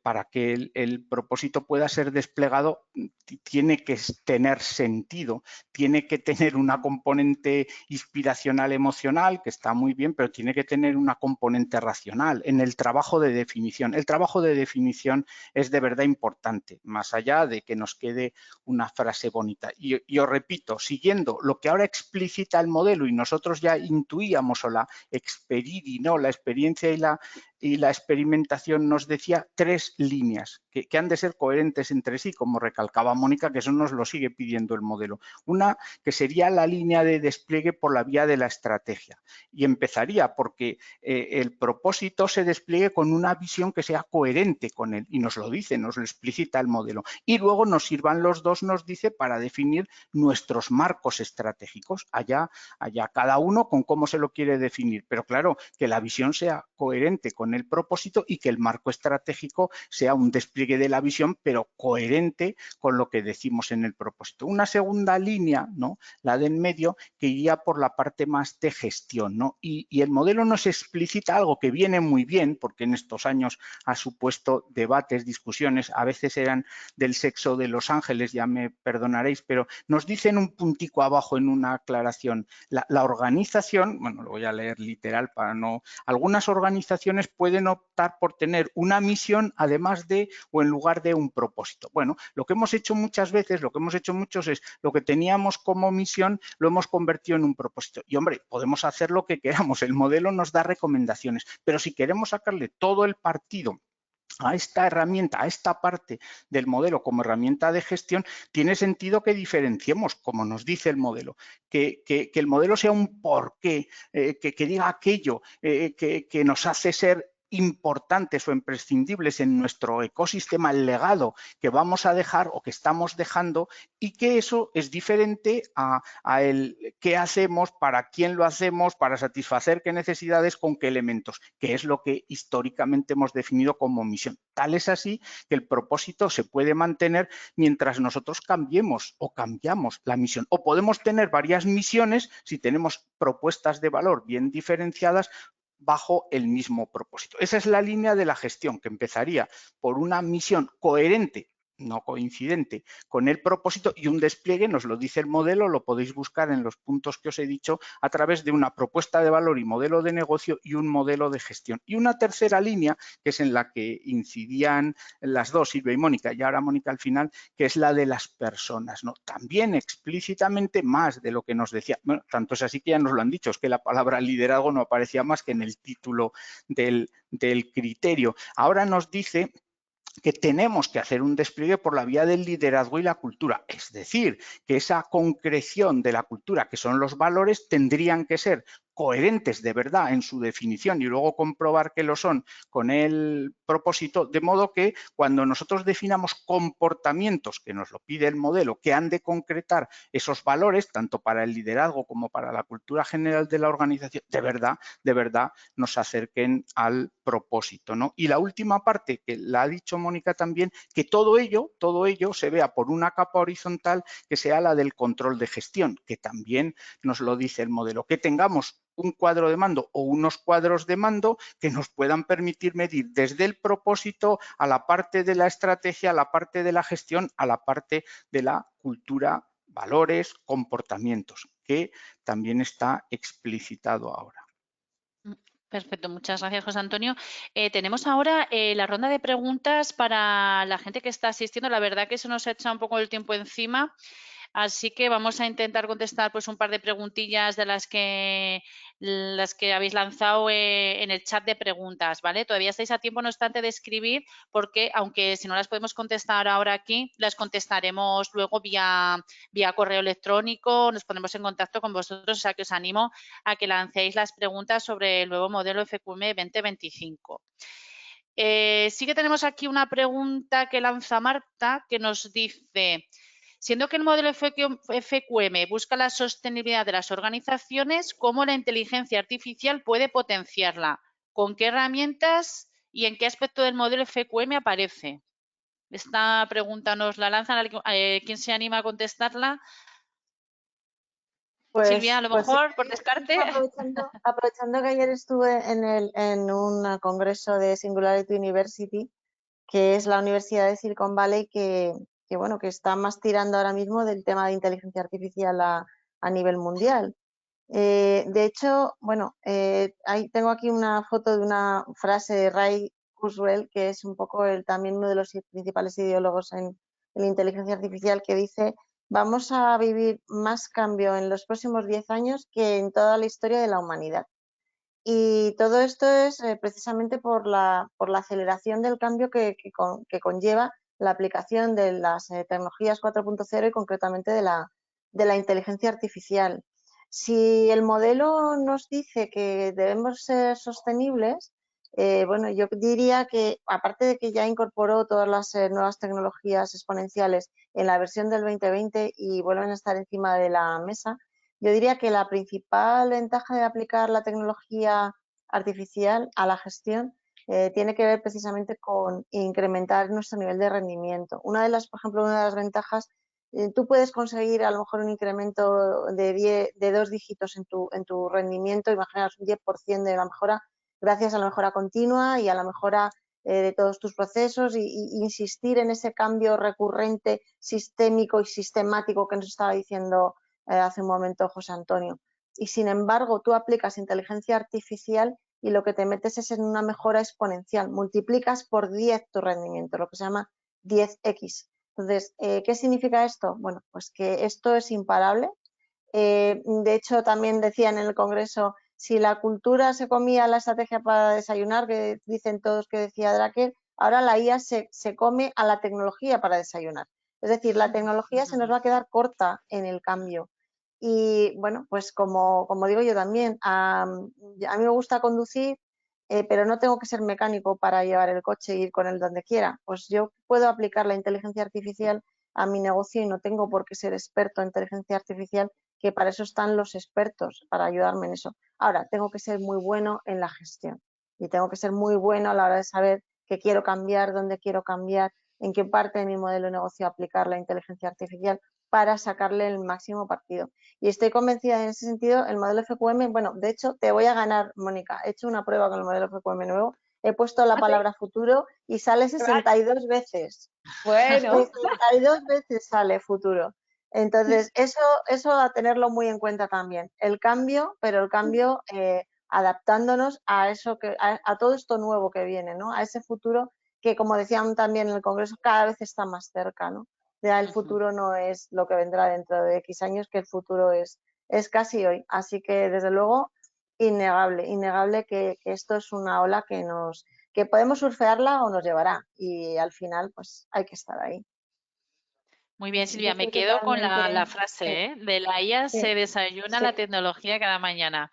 Para que el propósito pueda ser desplegado, tiene que tener sentido, tiene que tener una componente inspiracional emocional, que está muy bien, pero tiene que tener una componente racional en el trabajo de definición. El trabajo de definición es de verdad importante, más allá de que nos quede una frase bonita. Y os repito, siguiendo lo que ahora explicita el modelo y nosotros ya intuíamos o la experiencia y la experimentación nos decía 3 líneas que han de ser coherentes entre sí, como recalcaba Mónica, que eso nos lo sigue pidiendo el modelo. Una que sería la línea de despliegue por la vía de la estrategia, y empezaría porque el propósito se despliegue con una visión que sea coherente con él, y nos lo dice, nos lo explicita el modelo, y luego nos sirvan los dos, nos dice, para definir nuestros marcos estratégicos, allá cada uno con cómo se lo quiere definir, pero claro, que la visión sea coherente con el propósito y que el marco estratégico sea un despliegue de la visión, pero coherente con lo que decimos en el propósito. Una segunda línea, ¿no?, la de en medio, que iría por la parte más de gestión, ¿no? Y el modelo nos explicita algo que viene muy bien, porque en estos años ha supuesto debates, discusiones, a veces eran del sexo de los ángeles, ya me perdonaréis, pero nos dicen un puntico abajo en una aclaración. La organización, bueno, lo voy a leer literal para no... Algunas organizaciones pueden optar por tener una misión además de o en lugar de un propósito. Bueno, lo que hemos hecho muchas veces, lo que hemos hecho muchos es lo que teníamos como misión lo hemos convertido en un propósito. Y hombre, podemos hacer lo que queramos, el modelo nos da recomendaciones, pero si queremos sacarle todo el partido a esta herramienta, a esta parte del modelo como herramienta de gestión, tiene sentido que diferenciemos, como nos dice el modelo, que el modelo sea un porqué, que diga aquello que nos hace ser importantes o imprescindibles en nuestro ecosistema, el legado que vamos a dejar o que estamos dejando, y que eso es diferente a el qué hacemos, para quién lo hacemos, para satisfacer qué necesidades, con qué elementos, que es lo que históricamente hemos definido como misión. Tal es así que el propósito se puede mantener mientras nosotros cambiemos o cambiamos la misión. O podemos tener varias misiones si tenemos propuestas de valor bien diferenciadas bajo el mismo propósito. Esa es la línea de la gestión, que empezaría por una misión coherente, no coincidente, con el propósito, y un despliegue, nos lo dice el modelo, lo podéis buscar en los puntos que os he dicho, a través de una propuesta de valor y modelo de negocio y un modelo de gestión. Y una tercera línea, que es en la que incidían las dos, Silvia y Mónica, y ahora Mónica al final, que es la de las personas, ¿no? También explícitamente más de lo que nos decía, bueno, tanto es así que ya nos lo han dicho, es que la palabra liderazgo no aparecía más que en el título del criterio. Ahora nos dice que tenemos que hacer un despliegue por la vía del liderazgo y la cultura. Es decir, que esa concreción de la cultura, que son los valores, tendrían que ser coherentes de verdad en su definición y luego comprobar que lo son con el propósito, de modo que cuando nosotros definamos comportamientos, que nos lo pide el modelo, que han de concretar esos valores, tanto para el liderazgo como para la cultura general de la organización, de verdad nos acerquen al propósito, ¿no? Y la última parte, que la ha dicho Mónica también, que todo ello se vea por una capa horizontal, que sea la del control de gestión, que también nos lo dice el modelo, que tengamos un cuadro de mando o unos cuadros de mando que nos puedan permitir medir desde el propósito a la parte de la estrategia, a la parte de la gestión, a la parte de la cultura, valores, comportamientos, que también está explicitado ahora. Perfecto, muchas gracias, José Antonio. Tenemos ahora la ronda de preguntas para la gente que está asistiendo. La verdad que se nos echa un poco el tiempo encima, así que vamos a intentar contestar pues un par de preguntillas de las que habéis lanzado en el chat de preguntas, ¿vale? Todavía estáis a tiempo, no obstante, de escribir, porque aunque si no las podemos contestar ahora aquí, las contestaremos luego vía correo electrónico, nos ponemos en contacto con vosotros, o sea que os animo a que lancéis las preguntas sobre el nuevo modelo FQM 2025. Sí que tenemos aquí una pregunta que lanza Marta, que nos dice: siendo que el modelo FQM busca la sostenibilidad de las organizaciones, ¿cómo la inteligencia artificial puede potenciarla? ¿Con qué herramientas y en qué aspecto del modelo FQM aparece? Esta pregunta nos la lanzan. ¿Quién se anima a contestarla? Silvia, a lo mejor, por descarte. Aprovechando que ayer estuve en un congreso de Singularity University, que es la Universidad de Silicon Valley, que está más tirando ahora mismo del tema de inteligencia artificial a nivel mundial. De hecho, tengo aquí una foto de una frase de Ray Kurzweil, que es un poco también uno de los principales ideólogos en inteligencia artificial, que dice: vamos a vivir más cambio en los próximos 10 años que en toda la historia de la humanidad. Y todo esto es precisamente por la aceleración del cambio que conlleva la aplicación de las tecnologías 4.0 y concretamente de la inteligencia artificial. Si el modelo nos dice que debemos ser sostenibles, yo diría que, aparte de que ya incorporó todas las nuevas tecnologías exponenciales en la versión del 2020 y vuelven a estar encima de la mesa, yo diría que la principal ventaja de aplicar la tecnología artificial a la gestión tiene que ver precisamente con incrementar nuestro nivel de rendimiento. Por ejemplo, una de las ventajas, tú puedes conseguir a lo mejor un incremento de 2 dígitos en tu rendimiento, imaginaos un 10% de la mejora, gracias a la mejora continua y a la mejora de todos tus procesos, y insistir en ese cambio recurrente, sistémico y sistemático que nos estaba diciendo hace un momento José Antonio. Y sin embargo, tú aplicas inteligencia artificial y lo que te metes es en una mejora exponencial. Multiplicas por 10 tu rendimiento, lo que se llama 10x. Entonces, ¿qué significa esto? Bueno, pues que esto es imparable. De hecho, también decían en el Congreso, si la cultura se comía la estrategia para desayunar, que dicen todos que decía Drucker, ahora la IA se come a la tecnología para desayunar. Es decir, la tecnología se nos va a quedar corta en el cambio. Y bueno, pues como digo yo también, a mí me gusta conducir, pero no tengo que ser mecánico para llevar el coche e ir con él donde quiera. Pues yo puedo aplicar la inteligencia artificial a mi negocio y no tengo por qué ser experto en inteligencia artificial, que para eso están los expertos, para ayudarme en eso. Ahora, tengo que ser muy bueno en la gestión y tengo que ser muy bueno a la hora de saber qué quiero cambiar, dónde quiero cambiar, en qué parte de mi modelo de negocio aplicar la inteligencia artificial para sacarle el máximo partido. Y estoy convencida en ese sentido, el modelo FQM, bueno, de hecho te voy a ganar, Mónica, he hecho una prueba con el modelo FQM nuevo, he puesto la palabra futuro y sale 62 veces. Bueno. 62 veces sale futuro. Entonces, eso a tenerlo muy en cuenta también. El cambio, pero el cambio adaptándonos a eso a todo esto nuevo que viene, ¿no? A ese futuro que, como decían también en el Congreso, cada vez está más cerca, ¿no? Ya el futuro no es lo que vendrá dentro de X años, que el futuro es casi hoy. Así que, desde luego, innegable que esto es una ola que podemos surfearla o nos llevará. Y al final, pues hay que estar ahí. Muy bien, Yo Silvia, me estoy quedo con la totalmente... frase, ¿eh? De la IA se desayuna sí, la tecnología cada mañana.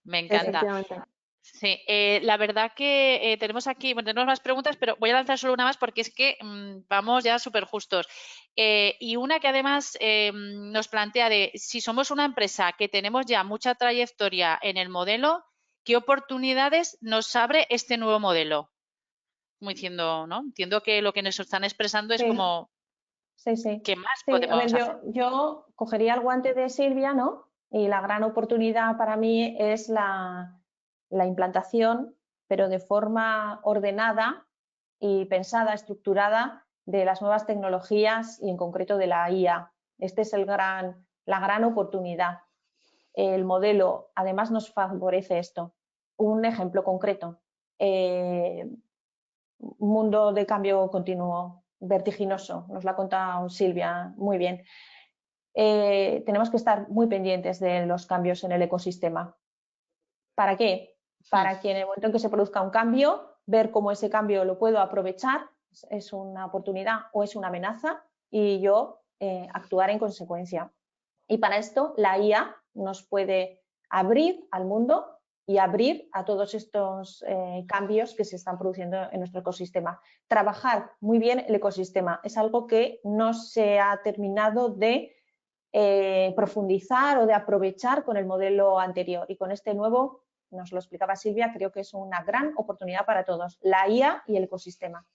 Me encanta. Efectivamente. Sí, la verdad que tenemos aquí, bueno, tenemos más preguntas, pero voy a lanzar solo una más porque es que vamos ya súper justos. Y una que además nos plantea de si somos una empresa que tenemos ya mucha trayectoria en el modelo, ¿qué oportunidades nos abre este nuevo modelo? Como diciendo, ¿no? Entiendo que lo que nos están expresando es sí, como, sí. ¿qué más Sí, a ver, podemos hacer? yo cogería el guante de Silvia, ¿no? Y la gran oportunidad para mí es la implantación, pero de forma ordenada y pensada, estructurada, de las nuevas tecnologías y en concreto de la IA. Este es la gran oportunidad. El modelo además nos favorece esto. Un ejemplo concreto. Mundo de cambio continuo, vertiginoso, nos lo ha contado Silvia muy bien. Tenemos que estar muy pendientes de los cambios en el ecosistema. ¿Para qué? Para que en el momento en que se produzca un cambio, ver cómo ese cambio lo puedo aprovechar, es una oportunidad o es una amenaza, y yo actuar en consecuencia. Y para esto la IA nos puede abrir al mundo y abrir a todos estos cambios que se están produciendo en nuestro ecosistema. Trabajar muy bien el ecosistema es algo que no se ha terminado de profundizar o de aprovechar con el modelo anterior, y con este nuevo, nos lo explicaba Silvia, creo que es una gran oportunidad para todos, la IA y el ecosistema.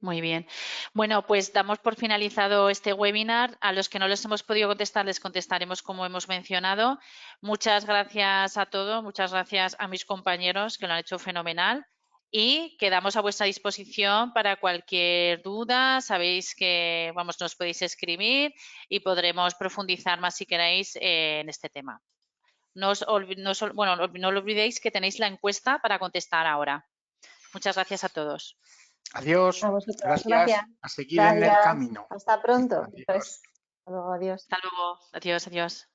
Muy bien. Bueno, pues damos por finalizado este webinar. A los que no les hemos podido contestar, les contestaremos como hemos mencionado. Muchas gracias a todos, muchas gracias a mis compañeros que lo han hecho fenomenal y quedamos a vuestra disposición para cualquier duda. Sabéis que nos podéis escribir y podremos profundizar más si queréis en este tema. No lo olvidéis que tenéis la encuesta para contestar ahora. Muchas gracias a todos. Adiós. A vosotros, Gracias. gracias. A seguir en el camino. Hasta pronto. Adiós. Pues, hasta luego, adiós. Hasta luego. Adiós, adiós.